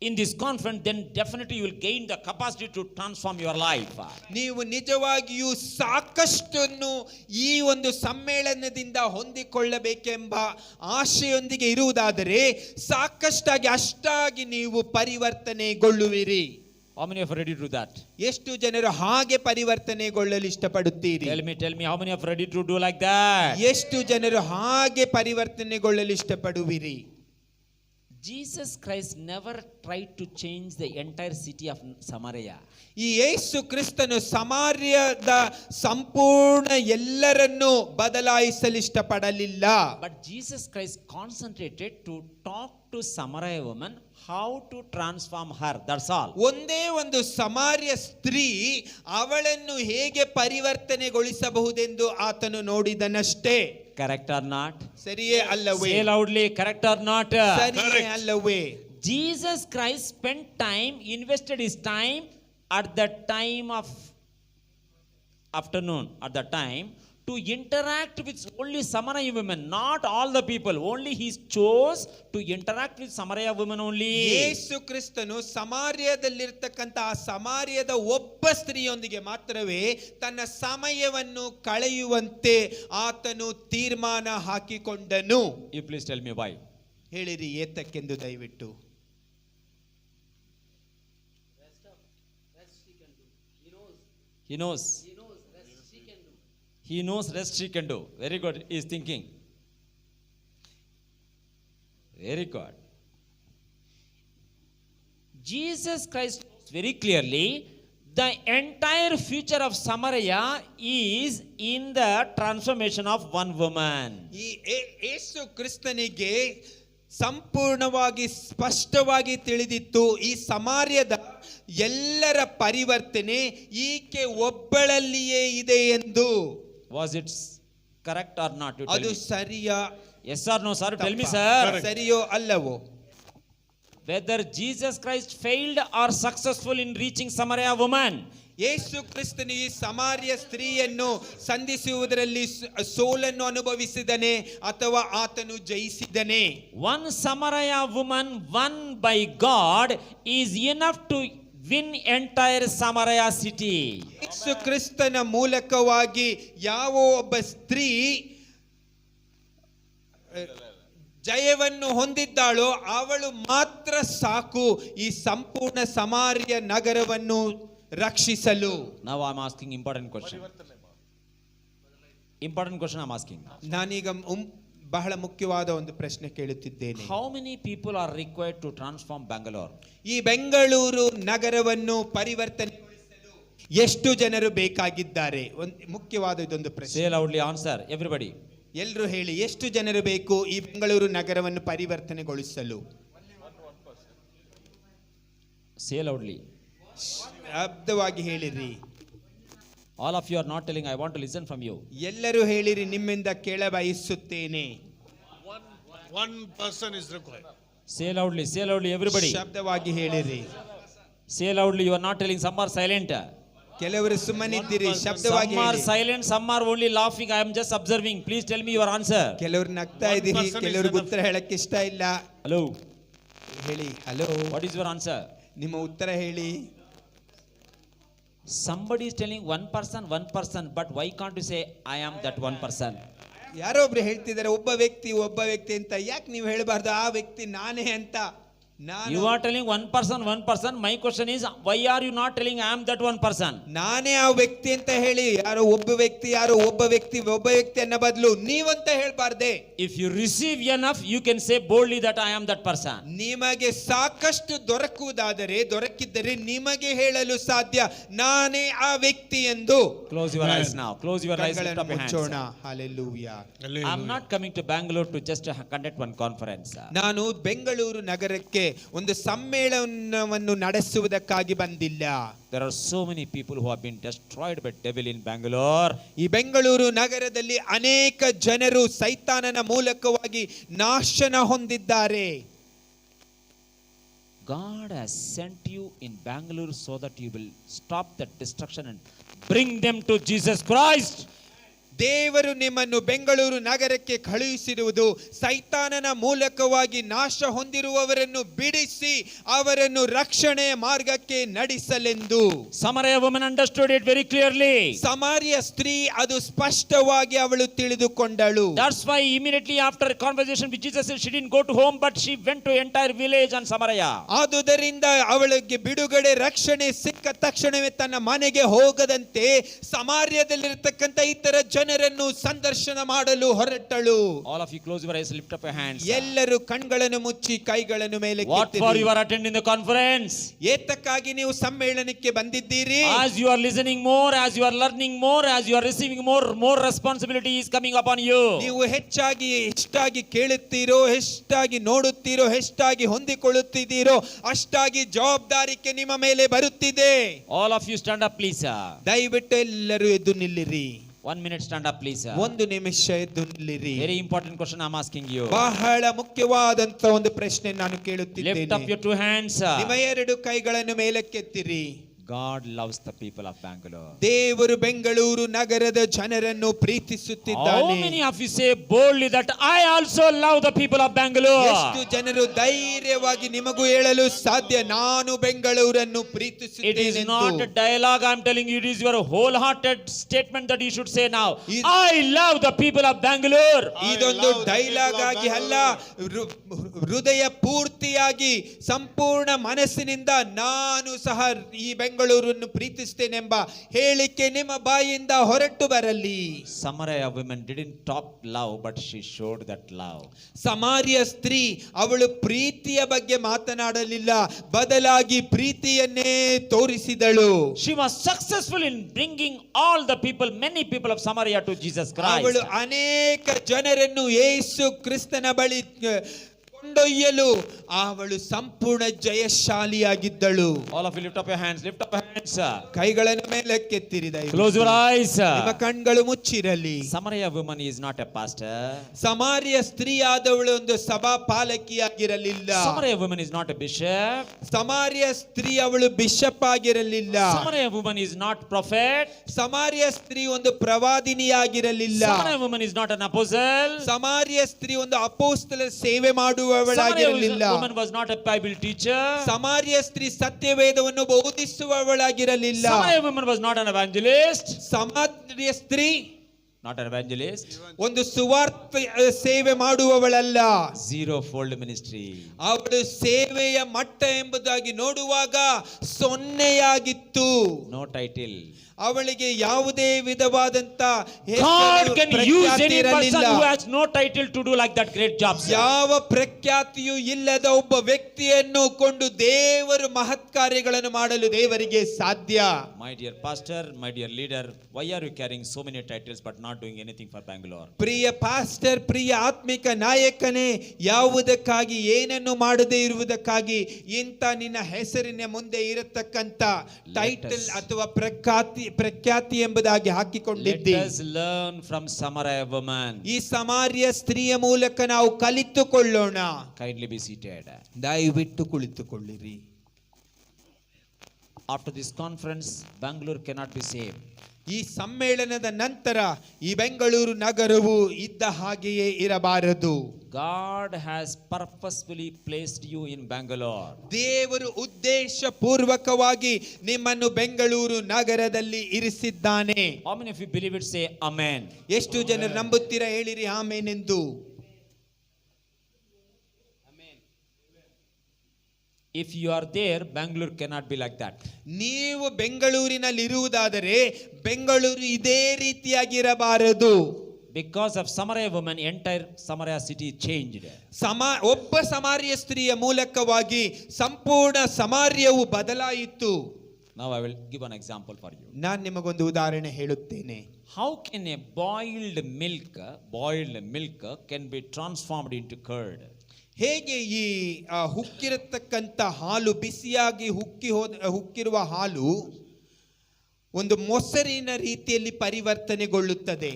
in this conference, then definitely you will gain the capacity to transform your life. ನೀವು ನಿಜವಾಗಿಯೂ ಸಾಕಷ್ಟನ್ನು ಈ ಒಂದು ಸಮ್ಮೇಳನದಿಂದ ಹೊಂದಿಕೊಳ್ಳಬೇಕೆಂಬ ಆಶೆಯೊಂದಿಗೆ ಇರುವುದಾದರೆ ಸಾಕಷ್ಟಾಗಿ ಅಷ್ಟಾಗಿ ನೀವು ಪರಿವರ್ತನೆಗೊಳ್ಳುವಿರಿ. How many of you are ready to do that? ಎಷ್ಟು ಜನರು ಹಾಗೆ ಪರಿವರ್ತನೆಗೊಳ್ಳಲು ಇಷ್ಟಪಡುತ್ತೀರಿ? Tell me, how many of you are ready to do like that? ಎಷ್ಟು ಜನರು ಹಾಗೆ ಪರಿವರ್ತನೆಗೊಳ್ಳಲು ಇಷ್ಟಪಡುವಿರಿ? Jesus Christ never tried to change the entire city of Samaria. ಈ ಯೇಸು ಕ್ರಿಸ್ತನು ಸಮಾರ್ಯದ ಸಂಪೂರ್ಣ ಎಲ್ಲರನ್ನೂ ಬದಲಾಯಿಸಲು ಇಷ್ಟಪಡಲಿಲ್ಲ. But Jesus Christ concentrated to talk to Samaria woman how to transform her. That's all. ಒಂದೇ ಒಂದು ಸಮಾರ್ಯ ಸ್ತ್ರೀ ಅವಳನ್ನು ಹೇಗೆ ಪರಿವರ್ತನೆಗೊಳಿಸಬಹುದೆಂದು ಆತನು ನೋಡಿದನಷ್ಟೇ. Correct or not? ಸರಿಯೇ ಅಲ್ಲವೇ? Say loudly, correct or not? ಸರಿಯೇ ಅಲ್ಲವೇ? Jesus Christ spent time, invested his time at the time of afternoon, at the time to interact with only Samaria women, not all the people. Only he chose to interact with Samaria women only. ಯೇಸು ಕ್ರಿಸ್ತನು ಸಮಾರ್ಯದಲ್ಲಿರ್ತಕ್ಕಂಥ ಆ ಸಮಾರ್ಯದ ಒಬ್ಬ ಸ್ತ್ರೀಯೊಂದಿಗೆ ಮಾತ್ರವೇ ತನ್ನ ಸಮಯವನ್ನು ಕಳೆಯುವಂತೆ ಆತನು ತೀರ್ಮಾನ ಹಾಕಿಕೊಂಡನು. You please tell me why. ಹೇಳಿರಿ ಏತಕ್ಕೆಂದು ದಯವಿಟ್ಟು. He knows. He knows rest she can do. Very good. He is thinking. Very good. Jesus Christ knows very clearly the entire future of Samaria is in the transformation of one woman. ಈ ಯೇಸು ಕ್ರಿಸ್ತನಿಗೆ ಸಂಪೂರ್ಣವಾಗಿ ಸ್ಪಷ್ಟವಾಗಿ ತಿಳಿದಿತ್ತು ಈ ಸಮಾರ್ಯದ ಎಲ್ಲರ ಪರಿವರ್ತನೆ ಈಕೆ ಒಬ್ಬಳಲ್ಲಿಯೇ ಇದೆ ಎಂದು. Was it correct or not? You tell ಅದು me. ಸರಿಯಾ? Yes or no, sir? Tell me, sir. ಸರಿಯೋ ಅಲ್ಲವೋ? Whether Jesus Christ failed or successful in reaching Samaria woman. ಯೇಸು ಕ್ರಿಸ್ತನು ಈ ಸಮಾರ್ಯ ಸ್ತ್ರೀಯನ್ನು ಸಂಧಿಸುವುದರಲ್ಲಿ ಸೋಲನ್ನು ಅನುಭವಿಸಿದನೆ ಅಥವಾ ಆತನು ಜಯಿಸಿದನೆ? One Samaria woman won by God is enough to win entire Samaria city. ಯೇಸು ಕ್ರಿಸ್ತನ ಮೂಲಕವಾಗಿ ಯಾವ ಒಬ್ಬ ಸ್ತ್ರೀ ಜಯವನ್ನು ಹೊಂದಿದ್ದಾಳೋ ಅವಳು ಮಾತ್ರ ಸಾಕು ಈ ಸಂಪೂರ್ಣ ಸಮಾರ್ಯ ನಗರವನ್ನು ರಕ್ಷಿಸಲು. Now I am asking important question. Important question I am asking. ನಾನೀಗ ಬಹಳ ಮುಖ್ಯವಾದ ಒಂದು ಪ್ರಶ್ನೆ ಕೇಳುತ್ತಿದ್ದೇನೆ. How many people are required to transform Bangalore? ಈ ಬೆಂಗಳೂರು ನಗರವನ್ನು ಪರಿವರ್ತನೆಗೊಳಿಸಲು ಎಷ್ಟು ಜನರು ಬೇಕಾಗಿದ್ದಾರೆ? ಒಂದು ಮುಖ್ಯವಾದ ಇದೊಂದು ಪ್ರಶ್ನೆ. Say loudly answer everybody. ಎಲ್ಲರೂ ಹೇಳಿ, ಎಷ್ಟು ಜನರು ಬೇಕು ಈ ಬೆಂಗಳೂರು ನಗರವನ್ನು ಪರಿವರ್ತನೆಗೊಳಿಸಲು? Say loudly. ಶಬ್ದವಾಗಿ ಹೇಳಿರಿ. All of you are not telling. I want to listen from you. ಎಲ್ಲರೂ ಹೇಳಿರಿ, ನಿಮ್ಮಿಂದ ಕೇಳ ಬಯಸುತ್ತೇನೆ. One person is required. Say loudly. Say loudly everybody. ಶಬ್ದವಾಗಿ ಹೇಳಿರಿ. Say loudly. You are not telling. Some are silent. ಕೆಲವರು ಸುಮ್ಮನಿದ್ದೀರಿ, ಶಬ್ದವಾಗಿ Some are ಹೇಳಿ. silent. Some are only laughing. I am just observing. Please tell me your answer. ಕೆಲವರು ನಗ್ತಾ ಇದ್ದೀರಿ, person is ಕೆಲವ್ರಿಗೆ enough. ಉತ್ತರ ಹೇಳಕ್ಕೆ ಇಷ್ಟ ಇಲ್ಲ. Hello. ಹೇಳಿ, hello, What is your answer? ನಿಮ್ಮ ಉತ್ತರ ಹೇಳಿ. Somebody is telling one person, but why can't you say I am that one person? ಯಾರೋ ಒಬ್ರು ಹೇಳ್ತಿದ್ದಾರೆ ಒಬ್ಬ ವ್ಯಕ್ತಿ ಅಂತ. ಯಾಕೆ ನೀವು ಹೇಳಬಾರ್ದು ಆ ವ್ಯಕ್ತಿ ನಾನೇ ಅಂತ? You are telling one person. My question is, why are you not telling I am that one person? ನಾನೇ ಆ ವ್ಯಕ್ತಿ ಅಂತ ಹೇಳಿ. ಯಾರೋ ಒಬ್ಬ ವ್ಯಕ್ತಿ ಅನ್ನೋ ಬದಲು ನೀವಂತ ಹೇಳ್ಬಾರ್ದೆ. If you receive enough, you can say boldly that I am that person. ನಿಮಗೆ ಸಾಕಷ್ಟು ದೊರಕಿದ್ದರೆ ನಿಮಗೆ ಹೇಳಲು ಸಾಧ್ಯ, ನಾನೇ ಆ ವ್ಯಕ್ತಿ ಎಂದು. Close your eyes now. Close your eyes. Lift up your hands. ಮುಚ್ಚೋಣ. Hallelujah. I am not coming to Bangalore to just conduct one conference. ನಾನು ಬೆಂಗಳೂರು ನಗರಕ್ಕೆ ಒಂದು ಸಮ್ಮೇಳನವನ್ನು ನಡೆಸುವುದಕ್ಕಾಗಿ ಬಂದಿಲ್ಲ. There are so many people who have been destroyed by devil in Bangalore. ಈ ಬೆಂಗಳೂರು ನಗರದಲ್ಲಿ ಅನೇಕ ಜನರು ಸೈತಾನನ ಮೂಲಕವಾಗಿ ನಾಶನ ಹೊಂದಿದ್ದಾರೆ. God has sent you in Bangalore so that you will stop the destruction and bring them to Jesus Christ. ದೇವರು ನಿಮ್ಮನ್ನು ಬೆಂಗಳೂರು ನಗರಕ್ಕೆ ಕಳುಹಿಸಿರುವುದು ಸೈತಾನನ ಮೂಲಕವಾಗಿ ನಾಶ ಹೊಂದಿರುವವರನ್ನು ಬಿಡಿಸಿ ಅವರನ್ನು ರಕ್ಷಣೆಯ ಮಾರ್ಗಕ್ಕೆ ನಡೆಸಲೆಂದು. Samaria woman understood it very clearly. ಸಮಾರ್ಯ ಸ್ತ್ರೀ ಅದು ಸ್ಪಷ್ಟವಾಗಿ ಅವಳು ತಿಳಿದುಕೊಂಡಳು. That's why immediately after a conversation with Jesus, she didn't go to home, but she went to entire village and Samaria. ಆದುದರಿಂದ ಅವಳಿಗೆ ಬಿಡುಗಡೆ ರಕ್ಷಣೆ ಸಿಕ್ಕ ತಕ್ಷಣವೇ ತನ್ನ ಮನೆಗೆ ಹೋಗದಂತೆ ಸಮಾರ್ಯದಲ್ಲಿರತಕ್ಕಂಥ ಇತರ ಜನರನ್ನು ಸಂದರ್ಶನ ಮಾಡಲು ಹೊರಟಳು. All of you close your eyes, lift up your hands. ಎಲ್ಲರೂ ಕಣ್ಗಳನ್ನು ಮುಚ್ಚಿ ಕೈಗಳನ್ನು ಮೇಲೆ What for you are attending the conference? ಏತಕ್ಕಾಗಿ ನೀವು ಸಮ್ಮೇಳನಕ್ಕೆ ಬಂದಿದ್ದೀರಿ? As you are listening more, as you are learning more, as you are receiving more responsibility is coming upon you. ನೀವು ಹೆಚ್ಚಾಗಿ ಎಷ್ಟಾಗಿ ಕೇಳುತ್ತೀರೋ, ಎಷ್ಟಾಗಿ ನೋಡುತ್ತೀರೋ, ಎಷ್ಟಾಗಿ ಹೊಂದಿಕೊಳ್ಳುತ್ತಿದ್ದೀರೋ ಅಷ್ಟಾಗಿ ಜವಾಬ್ದಾರಿಕೆ ನಿಮ್ಮ ಮೇಲೆ ಬರುತ್ತಿದೆ. All of you stand up, please. ದಯವಿಟ್ಟು ಎಲ್ಲರೂ ಎದ್ದು ನಿಲ್ಲಿರಿ. 1 minute, stand up, please. ಒಂದು ನಿಮಿಷ ಎದ್ದು ನಿಲ್ಲಿರಿ. Very important question I'm asking you. ಬಹಳ ಮುಖ್ಯವಾದಂತ ಒಂದು ಪ್ರಶ್ನೆ ನಾನು ಕೇಳುತ್ತಿದ್ದೇನೆ. Lift up your 2 hands. ನಿಮ್ಮ 2 ಕೈಗಳನ್ನು ಮೇಲಕ್ಕೆತ್ತಿರಿ. God loves the people of Bangalore. ದೇವರು ಬೆಂಗಳೂರು ನಗರದ ಜನರನ್ನು How ಪ್ರೀತಿಸುತ್ತಿದ್ದಾನೆ. many of you say boldly that I also love the people of Bangalore? ಎಷ್ಟು ಜನರು ಧೈರ್ಯವಾಗಿ ನಿಮಗೂ ಹೇಳಲು ಸಾಧ್ಯ, ನಾನು ಬೆಂಗಳೂರನ್ನು It ಪ್ರೀತಿಸುತ್ತೇನೆ is ಎಂದು? not a dialogue I'm telling you, it is your wholehearted statement that you should say now. Is- I love the people of Bangalore. ಇದೊಂದು ಡೈಲಾಗ್ ಆಗಿ ಅಲ್ಲ, ಹೃದಯ ಪೂರ್ತಿಯಾಗಿ ಸಂಪೂರ್ಣ ಮನಸ್ಸಿನಿಂದ ನಾನು ಸಹ ಈ ಬೆಂಗಳೂರನ್ನು ಪ್ರೀತಿಸ್ತೇನೆಂಬ ಹೇಳಿಕೆ ನಿಮ್ಮ ಬಾಯಿಂದ ಹೊರಟು ಬರಲಿ. Samaria women didn't talk love, but she showed that love. ಸಮಾರ್ಯ ಸ್ತ್ರೀ ಅವಳು ಪ್ರೀತಿಯ ಬಗ್ಗೆ ಮಾತನಾಡಲಿಲ್ಲ, ಬದಲಾಗಿ ಪ್ರೀತಿಯನ್ನೇ ತೋರಿಸಿದಳು. She was successful in bringing all the people, many people of Samaria to Jesus Christ. ಅವಳು ಅನೇಕ ಜನರನ್ನು ಯೇಸು ಕ್ರಿಸ್ತನ ಬಳಿ ಕೊಂಡೊಯ್ಯಲು ಅವಳು ಸಂಪೂರ್ಣ ಜಯಶಾಲಿಯಾಗಿದ್ದಳು. All of you lift up your hands, lift up your hands. ಕೈಗಳನ್ನು ಮೇಲಕ್ಕೆತ್ತಿರಿ. Close your eyes. ನಿಮ್ಮ ಕಣ್ಗಳು ಮುಚ್ಚಿರಲಿ. Samaria woman is not a pastor. ಸಮಾರ್ಯ ಸ್ತ್ರೀ ಆದವಳು ಒಂದು ಸಭಾ ಪಾಲಕಿಯಾಗಿರಲಿಲ್ಲ. Samaria woman is not a bishop. ಸಮಾರ್ಯ ಸ್ತ್ರೀ ಅವಳು ಬಿಷಪ್ ಆಗಿರಲಿಲ್ಲ. Samaria woman is not prophet. ಸಮಾರ್ಯ ಸ್ತ್ರೀ ಒಂದು ಪ್ರವಾದಿನಿಯಾಗಿರಲಿಲ್ಲ. Samaria woman is not an apostle. ಸಮಾರ್ಯ ಸ್ತ್ರೀ ಒಂದು ಅಪೋಸ್ತಲರ ಸೇವೆ Samaria ಮಾಡುವವಳಾಗಿರಲಿಲ್ಲ. woman was not a Bible teacher. ಸಮಾರ್ಯ ಸ್ತ್ರೀ ಸತ್ಯವೇದವನ್ನು ಬೋಧಿಸುವವಳಾಗಿರಲಿಲ್ಲ. Samaria woman was not an evangelist. ಸಮಾರ್ಯ ಸ್ತ್ರೀ Not an evangelist. ಒಂದು ಸುವಾರ್ಥ ಸೇವೆ ಮಾಡುವವಳಲ್ಲ. 0-fold ministry. ಅವಳು ಸೇವೆಯ ಮಟ್ಟ ಎಂಬುದಾಗಿ ನೋಡುವಾಗ 0 No title. ಅವಳಿಗೆ ಯಾವುದೇ ವಿಧವಾದಂತ God can use ಪ್ರಖ್ಯಾತಿ any person ಇರಲಿಲ್ಲ. who has no title to do like that great job. ಯಾವ ಪ್ರಖ್ಯಾತಿಯೂ ಇಲ್ಲದ ಒಬ್ಬ ವ್ಯಕ್ತಿಯನ್ನು ಕೊಂಡು ದೇವರು ಮಹತ್ ಕಾರ್ಯಗಳನ್ನು ಮಾಡಲು ದೇವರಿಗೆ ಸಾಧ್ಯ. My dear pastor, my dear leader, why are you carrying so many titles but not doing anything for Bangalore? ಪ್ರಿಯ ಪಾಸ್ಟರ್, ಪ್ರಿಯ ಆತ್ಮಿಕ ನಾಯಕನೇ, ಯಾವುದಕ್ಕಾಗಿ ಏನನ್ನು ಮಾಡದೇ ಇರುವುದಕ್ಕಾಗಿ ಇಂಥ ನಿನ್ನ ಹೆಸರಿನ ಮುಂದೆ ಇರತಕ್ಕಂತ ಟೈಟಲ್ ಅಥವಾ ಪ್ರಖ್ಯಾತಿ ಎಂಬುದಾಗಿ ಹಾಕಿಕೊಂಡಿದ್ದೆ. Let us learn from Samaria woman. ಈ ಸಮಾರ್ಯ ಸ್ತ್ರೀಯ ಮೂಲಕ ನಾವು ಕಲಿತುಕೊಳ್ಳೋಣ. Kindly be seated. ದಯವಿಟ್ಟು ಕುಳಿತುಕೊಳ್ಳಿರಿ. After this conference, Bangalore cannot be saved. ಈ ಸಮ್ಮೇಳನದ ನಂತರ ಈ ಬೆಂಗಳೂರು ನಗರವು ಇದ್ದ ಹಾಗೆಯೇ ಇರಬಾರದು. God has purposefully placed you in Bangalore. ದೇವರು ಉದ್ದೇಶ ಪೂರ್ವಕವಾಗಿ ನಿಮ್ಮನ್ನು ಬೆಂಗಳೂರು ನಗರದಲ್ಲಿ ಇರಿಸಿದ್ದಾನೆ. How many of you believe it? Say amen. ಎಷ್ಟು ಜನರು ನಂಬುತ್ತೀರಾ? ಹೇಳಿರಿ ಆಮೆನ್ ಎಂದು. If you are there, Bangalore cannot be like that. ನೀವು ಬೆಂಗಳೂರಿನಲ್ಲಿ ಇರುವುದಾದರೆ ಬೆಂಗಳೂರು ಇದೇ ರೀತಿಯಾಗಿರಬಾರದು. Because of Samaria woman, entire Samaria city changed. ಒಬ್ಬ ಸಮಾರ್ಯ ಸ್ತ್ರೀಯ ಮೂಲಕವಾಗಿ ಸಂಪೂರ್ಣ ಸಮಾರ್ಯವು ಬದಲಾಯಿತು. Now I will give an example for you. ನಾನು ನಿಮಗೊಂದು ಉದಾಹರಣೆ ಹೇಳುತ್ತೇನೆ. How can a boiled milk can be transformed into curd? ಹೇಗೆ ಈ ಹುಕ್ಕಿರತಕ್ಕಂಥ ಹಾಲು, ಬಿಸಿಯಾಗಿ ಹುಕ್ಕಿರುವ ಹಾಲು ಒಂದು ಮೊಸರಿನ ರೀತಿಯಲ್ಲಿ ಪರಿವರ್ತನೆಗೊಳ್ಳುತ್ತದೆ?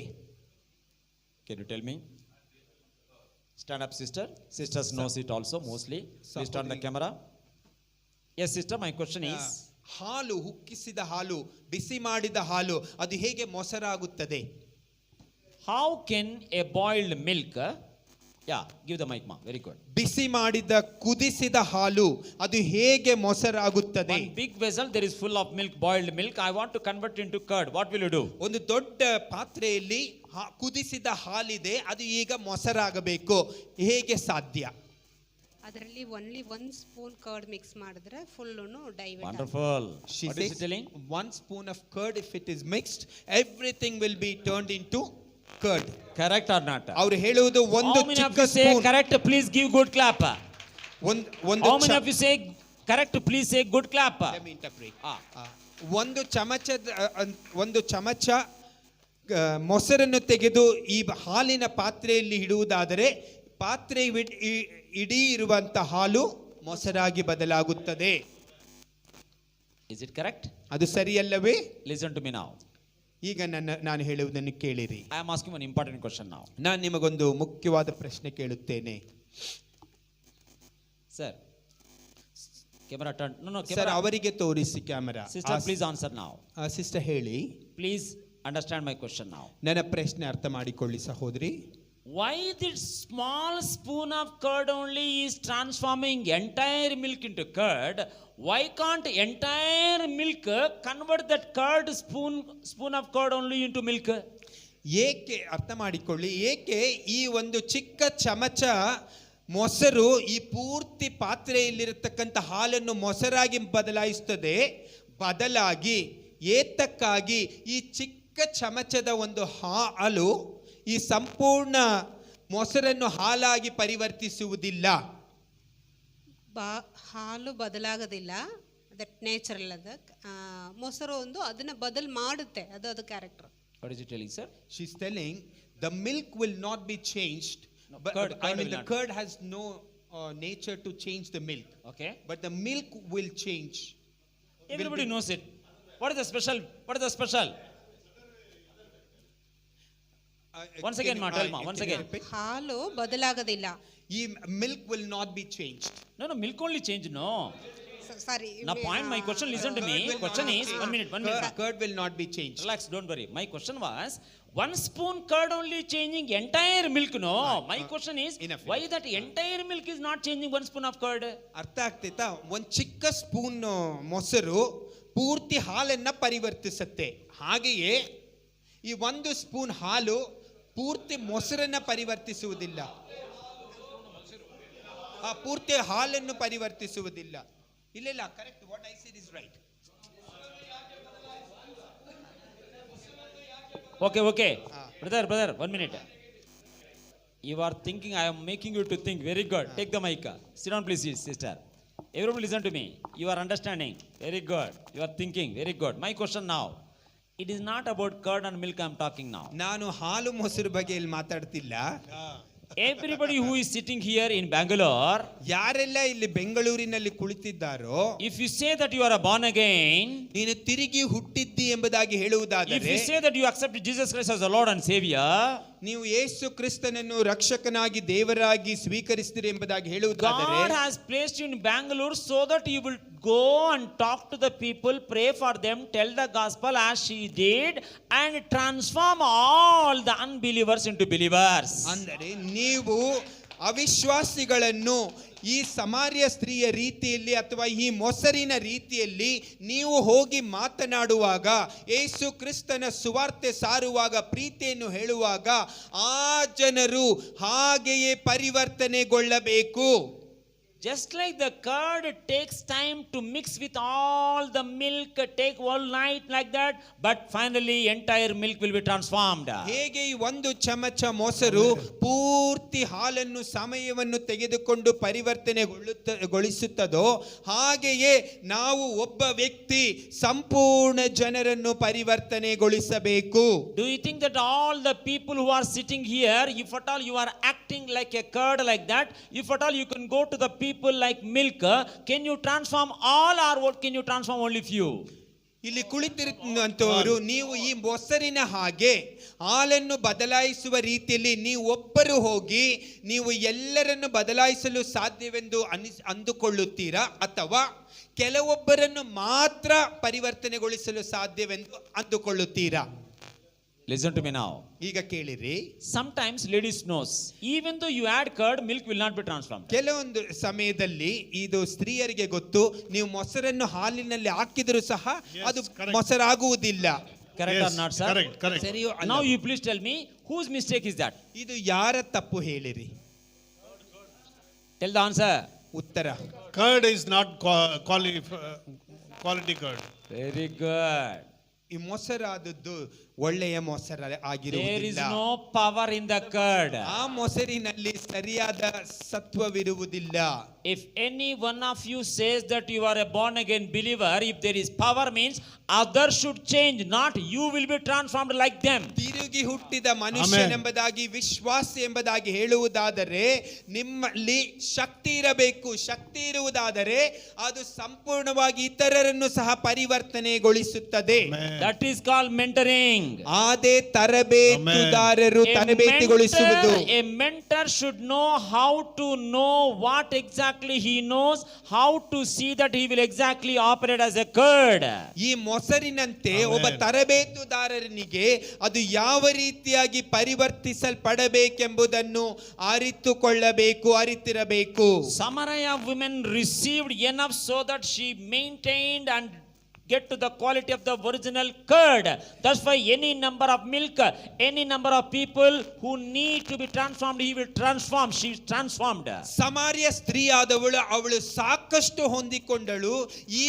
Can you tell me? Stand up, sister. Sisters knows it also mostly. Please turn the camera. Yes, sister, my question is, ಹಾಲು, ಹುಕ್ಕಿಸಿದ ಹಾಲು, ಬಿಸಿ ಮಾಡಿದ ಹಾಲು ಅದು ಹೇಗೆ ಮೊಸರಾಗುತ್ತದೆ? how can a boiled milk, yeah, give the mic ma, very good. ಬಿಸಿ ಮಾಡಿದ ಕುದಿಸಿದ ಹಾಲು ಅದು ಹೇಗೆ ಮೊಸರಾಗುತ್ತದೆ? One big vessel, there is full of milk, boiled milk. I want to convert into curd. What will you do? ಒಂದು ದೊಡ್ಡ ಪಾತ್ರೆಯಲ್ಲಿ ಕುದಿಸಿದ ಹಾಲಿದೆ, ಅದು ಈಗ ಮೊಸರಾಗಬೇಕು, ಹೇಗೆ ಸಾಧ್ಯ? ಅದರಲ್ಲಿ ಓನ್ಲಿ 1 ಸ್ಪೂನ್ ಕರ್ಡ್ ಮಿಕ್ಸ್ ಮಾಡಿದ್ರೆ full divert. Wonderful. She What is says she telling? 1 spoon of curd, if it is mixed, everything will be turned into curd. Correct or not? ಅವರು ಹೇಳುವುದು ಒಂದು How many of ಚಿಕ್ಕ you say spoon, correct? Please give good clap. ಒಂದು How many of you say correct? Please say good clap. ಒಂದು ಚಮಚ ಮೊಸರನ್ನು ತೆಗೆದು ಈ ಹಾಲಿನ ಪಾತ್ರೆಯಲ್ಲಿ ಇಡುವುದಾದರೆ ಪಾತ್ರೆ ಇಡೀ ಇರುವಂತ ಹಾಲು ಮೊಸರಾಗಿ ಬದಲಾಗುತ್ತದೆ. Is it correct? ಅದು ಸರಿಯಲ್ಲವೇ? Listen to me now. ಈಗ ನಾನು ಹೇಳುವುದನ್ನು ಕೇಳಿರಿ. I am asking one important question now. ನಾನು ನಿಮಗೊಂದು ಮುಖ್ಯವಾದ ಪ್ರಶ್ನೆ ಕೇಳುತ್ತೇನೆ. Sir, camera turn. No, sir, camera. ಅವರಿಗೆ ತೋರಿಸಿ camera. Sister, please answer now. Sister ಹೇಳಿ. Please understand my question now. ನನ್ನ ಪ್ರಶ್ನೆ ಅರ್ಥ ಮಾಡಿಕೊಳ್ಳಿ ಸಹೋದರಿ. Why this small spoon of curd only is transforming entire milk into curd? Why can't entire milk convert that curd spoon of curd only into milk? ಏಕೆ ಅರ್ಥ ಮಾಡಿಕೊಳ್ಳಿ, ಏಕೆ ಈ ಒಂದು ಚಿಕ್ಕ ಚಮಚ ಮೊಸರು ಈ ಪೂರ್ತಿ ಪಾತ್ರೆಯಲ್ಲಿರತಕ್ಕಂಥ ಹಾಲನ್ನು ಮೊಸರಾಗಿ ಬದಲಾಯಿಸುತ್ತದೆ? ಬದಲಾಗಿ ಏತಕ್ಕಾಗಿ ಈ ಚಿಕ್ಕ ಚಮಚದ ಒಂದು ಹಾಲು ಈ ಸಂಪೂರ್ಣ ಮೊಸರನ್ನು ಹಾಲಾಗಿ ಪರಿವರ್ತಿಸುವುದಿಲ್ಲ? ಹಾಲು ಬದಲಾಗೋದಿಲ್ಲ, ದಟ್ ನ್ಯಾಚುರಲ್. ಅದ ಮೊಸರು ಒಂದು ಅದನ್ನ ಬದಲು ಮಾಡುತ್ತೆ, ಅದು character. What is it telling, sir? She's telling the milk will not be changed. No, But curd I mean will the not. curd has no nature to change the milk. Okay. But the milk will change. Everybody knows it. What is the special? What is the special? Once again, ma, tell ma, once again. ಹಾಲು ಬದಲಾಗೋದಿಲ್ಲ. ಈ milk will not be changed. No, milk only change, no. Sorry. Now point, my question, listen to me. Question is, one minute. Curd will not be changed. Relax, don't worry. My question was, 1 spoon curd only changing entire milk, no? My question is, enough. why that entire milk is not changing 1 spoon of curd? ಅರ್ಥ ಆಗ್ತೈತಾ? ಒಂದು ಚಿಕ್ಕ ಸ್ಪೂನ್ ಮೊಸರು ಪೂರ್ತಿ ಹಾಲನ್ನ ಪರಿವರ್ತಿಸುತ್ತೆ. ಹಾಗೆಯೇ ಈ 1 ಸ್ಪೂನ್ ಹಾಲು ಪೂರ್ತಿ ಮೊಸರನ್ನ ಪರಿವರ್ತಿಸುವುದಿಲ್ಲ, ಪೂರ್ತಿ ಹಾಲನ್ನು ಪರಿವರ್ತಿಸುವುದಿಲ್ಲ. ಇಲ್ಲ, correct, what I said is right. Okay. Brother, 1 minute. You are thinking, I am making you to think. Very good. Take the mic. Sit down, please, sister. Everyone listen to me. You are understanding. Very good. You are thinking. Very good. My question now. It is not about curd and milk I am talking now. ನಾನು ಹಾಲು ಮೊಸರು ಬಗ್ಗೆ ಇಲ್ಲಿ ಮಾತಾಡ್ತಿಲ್ಲ. Everybody who is sitting here in Bangalore, ಯಾರೆಲ್ಲ ಇಲ್ಲಿ ಬೆಂಗಳೂರಿನಲ್ಲಿ ಕುಳಿತಿದ್ದಾರೋ, if you say that you are a born again, ನೀನು ತಿರುಗಿ ಹುಟ್ಟಿದ್ದಿ ಎಂಬುದಾಗಿ ಹೇಳುವುದಾದರೆ, if you say that you accept Jesus Christ as the Lord and Savior, ನೀವು ಯೇಸು ಕ್ರಿಸ್ತನನ್ನು ರಕ್ಷಕನಾಗಿ ದೇವರಾಗಿ ಸ್ವೀಕರಿಸ್ತೀರಿ ಎಂಬುದಾಗಿ ಹೇಳುವುದಾದರೆ, God has placed you in Bangalore so that you will go and talk to the people, pray for them, tell the gospel as she did, and transform all the unbelievers into believers. ಅಂದರೆ ನೀವು ಅವಿಶ್ವಾಸಿಗಳನ್ನು ಈ ಸಮಾರ್ಯ ಸ್ತ್ರೀಯ ರೀತಿಯಲ್ಲಿ ಅಥವಾ ಈ ಮೊಸರಿನ ರೀತಿಯಲ್ಲಿ ನೀವು ಹೋಗಿ ಮಾತನಾಡುವಾಗ, ಯೇಸು ಕ್ರಿಸ್ತನ ಸುವಾರ್ತೆ ಸಾರುವಾಗ, ಪ್ರೀತಿಯನ್ನು ಹೇಳುವಾಗ ಆ ಜನರು ಹಾಗೆಯೇ ಪರಿವರ್ತನೆಗೊಳ್ಳಬೇಕು. Just like the curd takes time to mix with all the milk, take all night like that, but finally entire milk will be transformed. ಹೇಗೆ ಈ 1 ಚಮಚ ಮೊಸರು ಪೂರ್ತಿ ಹಾಲನ್ನು ಸಮಯವನ್ನು ತೆಗೆದುಕೊಂಡು ಪರಿವರ್ತನೆಗೊಳಿಸುತ್ತದೋ, ಹಾಗೆಯೇ ನಾವು ಒಬ್ಬ ವ್ಯಕ್ತಿ ಸಂಪೂರ್ಣ ಜನರನ್ನು ಪರಿವರ್ತನೆಗೊಳಿಸಬೇಕು. Do you think that all the people who are sitting here, if at all you are acting like a curd like that, if at all you can go to the people like milk, can you transform all, or what can you transform only few? ಇಲ್ಲಿ ಕುಳಿತಿರುವಂತವರು ನೀವು ಈ ಮೊಸರಿನ ಹಾಗೆ ಹಾಲನ್ನು ಬದಲಾಯಿಸುವ ರೀತಿಯಲ್ಲಿ ನೀವು ಒಬ್ಬರು ಹೋಗಿ ನೀವು ಎಲ್ಲರನ್ನು ಬದಲಾಯಿಸಲು ಸಾಧ್ಯವೆಂದು ಅಂದುಕೊಳ್ಳುತ್ತೀರಾ, ಅಥವಾ ಕೆಲವೊಬ್ಬರನ್ನು ಮಾತ್ರ ಪರಿವರ್ತನೆಗೊಳಿಸಲು ಸಾಧ್ಯವೆಂದು ಅಂದುಕೊಳ್ಳುತ್ತೀರಾ? Listen to me now. ಈಗ ಕೇಳಿರಿ, Sometimes ladies knows, even though you add curd, milk will not be transformed. ಕೆಲವೊಂದು ಸಮಯದಲ್ಲಿ ಇದು ಸ್ತ್ರೀಯರಿಗೆ ಗೊತ್ತು, ನೀವು ಮೊಸರನ್ನು ಹಾಲಿನಲ್ಲಿ ಹಾಕಿದರೂ ಸಹ ಅದು correct. ಮೊಸರಾಗುವುದಿಲ್ಲ. Correct or Yes, not, sir? correct, correct. ಸರಿಯೋ ಅಲ್ಲ? Now you please tell me, whose mistake is that? ಇದು ಯಾರ ತಪ್ಪು ಹೇಳಿರಿ? Tell the answer. ಉತ್ತರ, Curd is not quality curd. Very good. ಈ ಮೊಸರಾದದ್ದು ಒಳ್ಳೆಯ ಮೊಸರ There is ಆಗಿರುವುದಿಲ್ಲ. no power in the curd. ಆ ಮೊಸರಿನಲ್ಲಿ ಸರಿಯಾದ ಸತ್ವವಿರುವುದಿಲ್ಲ. If any one of you says that you are a born again believer, if there is power means others should change, not you will be transformed like them. ತಿರುಗಿ ಹುಟ್ಟಿದ ಮನುಷ್ಯನೆಂಬುದಾಗಿ ವಿಶ್ವಾಸ ಎಂಬುದಾಗಿ ಹೇಳುವುದಾದರೆ ನಿಮ್ಮಲ್ಲಿ ಶಕ್ತಿ ಇರಬೇಕು. ಶಕ್ತಿ ಇರುವುದಾದರೆ ಅದು ಸಂಪೂರ್ಣವಾಗಿ ಇತರರನ್ನು ಸಹ ಪರಿವರ್ತನೆಗೊಳಿಸುತ್ತದೆ. That is called mentoring. ಅದೇ ತರಬೇತುದಾರರು ತರಬೇತಿಗೊಳಿಸುವುದು. A mentor should know how to know what exactly he knows, how to see that he will exactly operate as a curd. ಈ ಮೊಸರಿನಂತೆ ಒಬ್ಬ ತರಬೇತುದಾರನಿಗೆ ಅದು ಯಾವ ರೀತಿಯಾಗಿ ಪರಿವರ್ತಿಸಲ್ಪಡಬೇಕೆಂಬುದನ್ನು ಅರಿತುಕೊಳ್ಳಬೇಕು, Samaria women received enough so that she maintained and get to the quality of the original curd. That's why any number of milk, any number of people who need to be transformed, he will transform. She is transformed. ಸಮಾರ್ಯ ಸ್ತ್ರೀಯಾದವಳು ಅವಳು ಸಾಕಷ್ಟು ಹೊಂದಿಕೊಂಡಳು. ಈ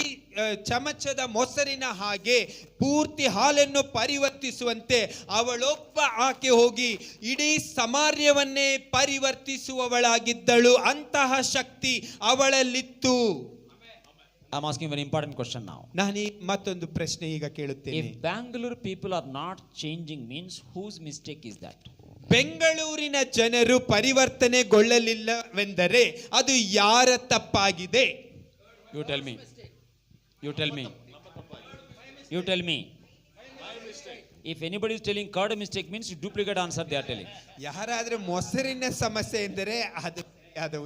ಚಮಚದ ಮೊಸರಿನ ಹಾಗೆ ಪೂರ್ತಿ ಹಾಲನ್ನು ಪರಿವರ್ತಿಸುವಂತೆ ಅವಳೊಬ್ಬ ಆಕೆ ಹೋಗಿ ಇಡೀ ಸಮಾರ್ಯವನ್ನೇ ಪರಿವರ್ತಿಸುವವಳಾಗಿದ್ದಳು. ಅಂತಹ ಶಕ್ತಿ ಅವಳಲ್ಲಿತ್ತು. I'm asking very important question now. ನಾನು ಮತ್ತೊಂದು ಪ್ರಶ್ನೆ ಈಗ ಕೇಳುತ್ತೇನೆ. If Bangalore people are not changing means whose mistake is that? ಬೆಂಗಳೂರಿನ ಜನರು ಪರಿವರ್ತನೆಗೊಳ್ಳಲಿಲ್ಲವೆಂದರೆ ಅದು ಯಾರ ತಪ್ಪಾಗಿದೆ? You tell me. You tell me. You tell me. If anybody is telling curd mistake means duplicate answer they are telling. ಯಾರಾದ್ರೆ ಮೊಸರಿನ ಸಮಸ್ಯೆ ಎಂದರೆ ಅದು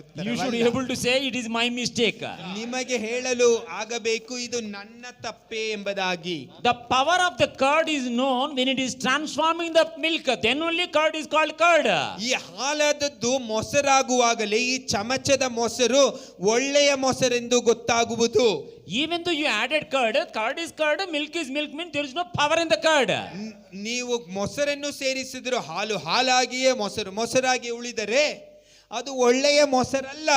ಉತ್ತರ. You should be able to say it is my mistake. ನಿಮಗೆ ಹೇಳಲು ಆಗಬೇಕು ಇದು ನನ್ನ ತಪ್ಪೇ ಎಂಬುದಾಗಿ. The power of the curd is known when it is transforming the milk. Then only curd is called curd. ಈ ಹಾಲಾದದ್ದು ಮೊಸರಾಗುವಾಗಲೇ ಈ ಚಮಚದ ಮೊಸರು ಒಳ್ಳೆಯ ಮೊಸರೆಂದು ಗೊತ್ತಾಗುವುದು. Even though you added curd is curd, milk is milk, means there is no power in the curd. ನೀವು ಮೊಸರನ್ನು ಸೇರಿಸಿದ್ರು ಹಾಲು ಹಾಲಾಗಿಯೇ ಮೊಸರು ಮೊಸರಾಗಿ ಉಳಿದರೆ ಅದು ಒಳ್ಳೆಯ ಮೊಸರಲ್ಲ.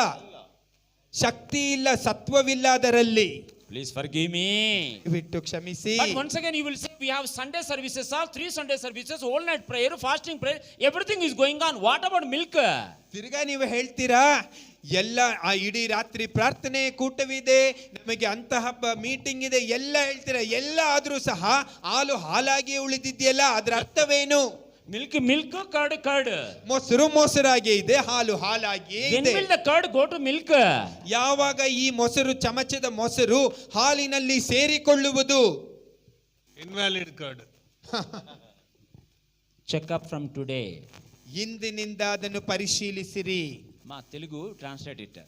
ಶಕ್ತಿ ಇಲ್ಲ, ಸತ್ವವಿಲ್ಲ ಅದರಲ್ಲಿ. Please forgive me. ಬಿಟ್ಟು ಕ್ಷಮಿಸಿ. But once again you will say we have Sunday services, all 3 Sunday services, all night prayer, fasting prayer, everything is going on. What about milk? ತಿರ್ಗಾ ನೀವು ಹೇಳ್ತೀರಾ ಎಲ್ಲ ಆ ಇಡೀ ರಾತ್ರಿ ಪ್ರಾರ್ಥನೆ ಕೂಟವಿದೆ, ನಮಗೆ ಅಂತಹ ಮೀಟಿಂಗ್ ಇದೆ ಎಲ್ಲ ಹೇಳ್ತೀರಾ. ಎಲ್ಲ ಆದ್ರೂ ಸಹ ಹಾಲು ಹಾಲಾಗಿ ಉಳಿದಿದೆಯಲ್ಲ, ಅದರ ಅರ್ಥವೇನು? Milk, curd. ಮೊಸರಾಗಿ ಇದೆ, ಹಾಲು ಹಾಲಾಗಿ When ಇದೆ. will the curd go to milk? ಯಾವಾಗ ಈ ಮೊಸರು ಚಮಚದ ಮೊಸರು ಹಾಲಿನಲ್ಲಿ ಸೇರಿಕೊಳ್ಳುವುದು? Invalid curd. Check up from today. ಇಂದಿನಿಂದ ಅದನ್ನು ಪರಿಶೀಲಿಸಿರಿ. మా తెలుగు ట్రాన్స్లేట్ ఇట్.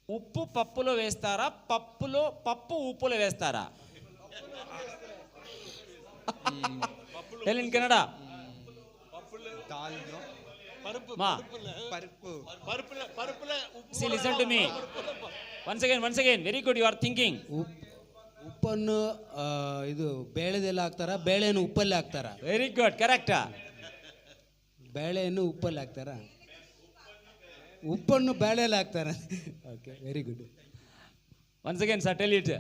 ఉప్పు పప్పులో వేస్తారా, పప్పు ఉప్పులో వేస్తారా? Tell in Kannada. Ma. See, listen to me. Once again, very good, you are thinking. ಉಪ್ಪನ್ನು ಇದು ಬೇಳೆದೆಲ್ಲ ಹಾಕ್ತಾರ, ಬೇಳೆಯನ್ನು ಉಪ್ಪಲ್ಲಿ ಹಾಕ್ತಾರ? Very good, correct. ಬೇಳೆಯನ್ನು ಉಪ್ಪಲ್ಲಿ ಹಾಕ್ತಾರ, ಉಪ್ಪನ್ನು ಬೇಳೆಯಲ್ಲಿ ಹಾಕ್ತಾರ. Okay, very good. Once again, sir, tell it.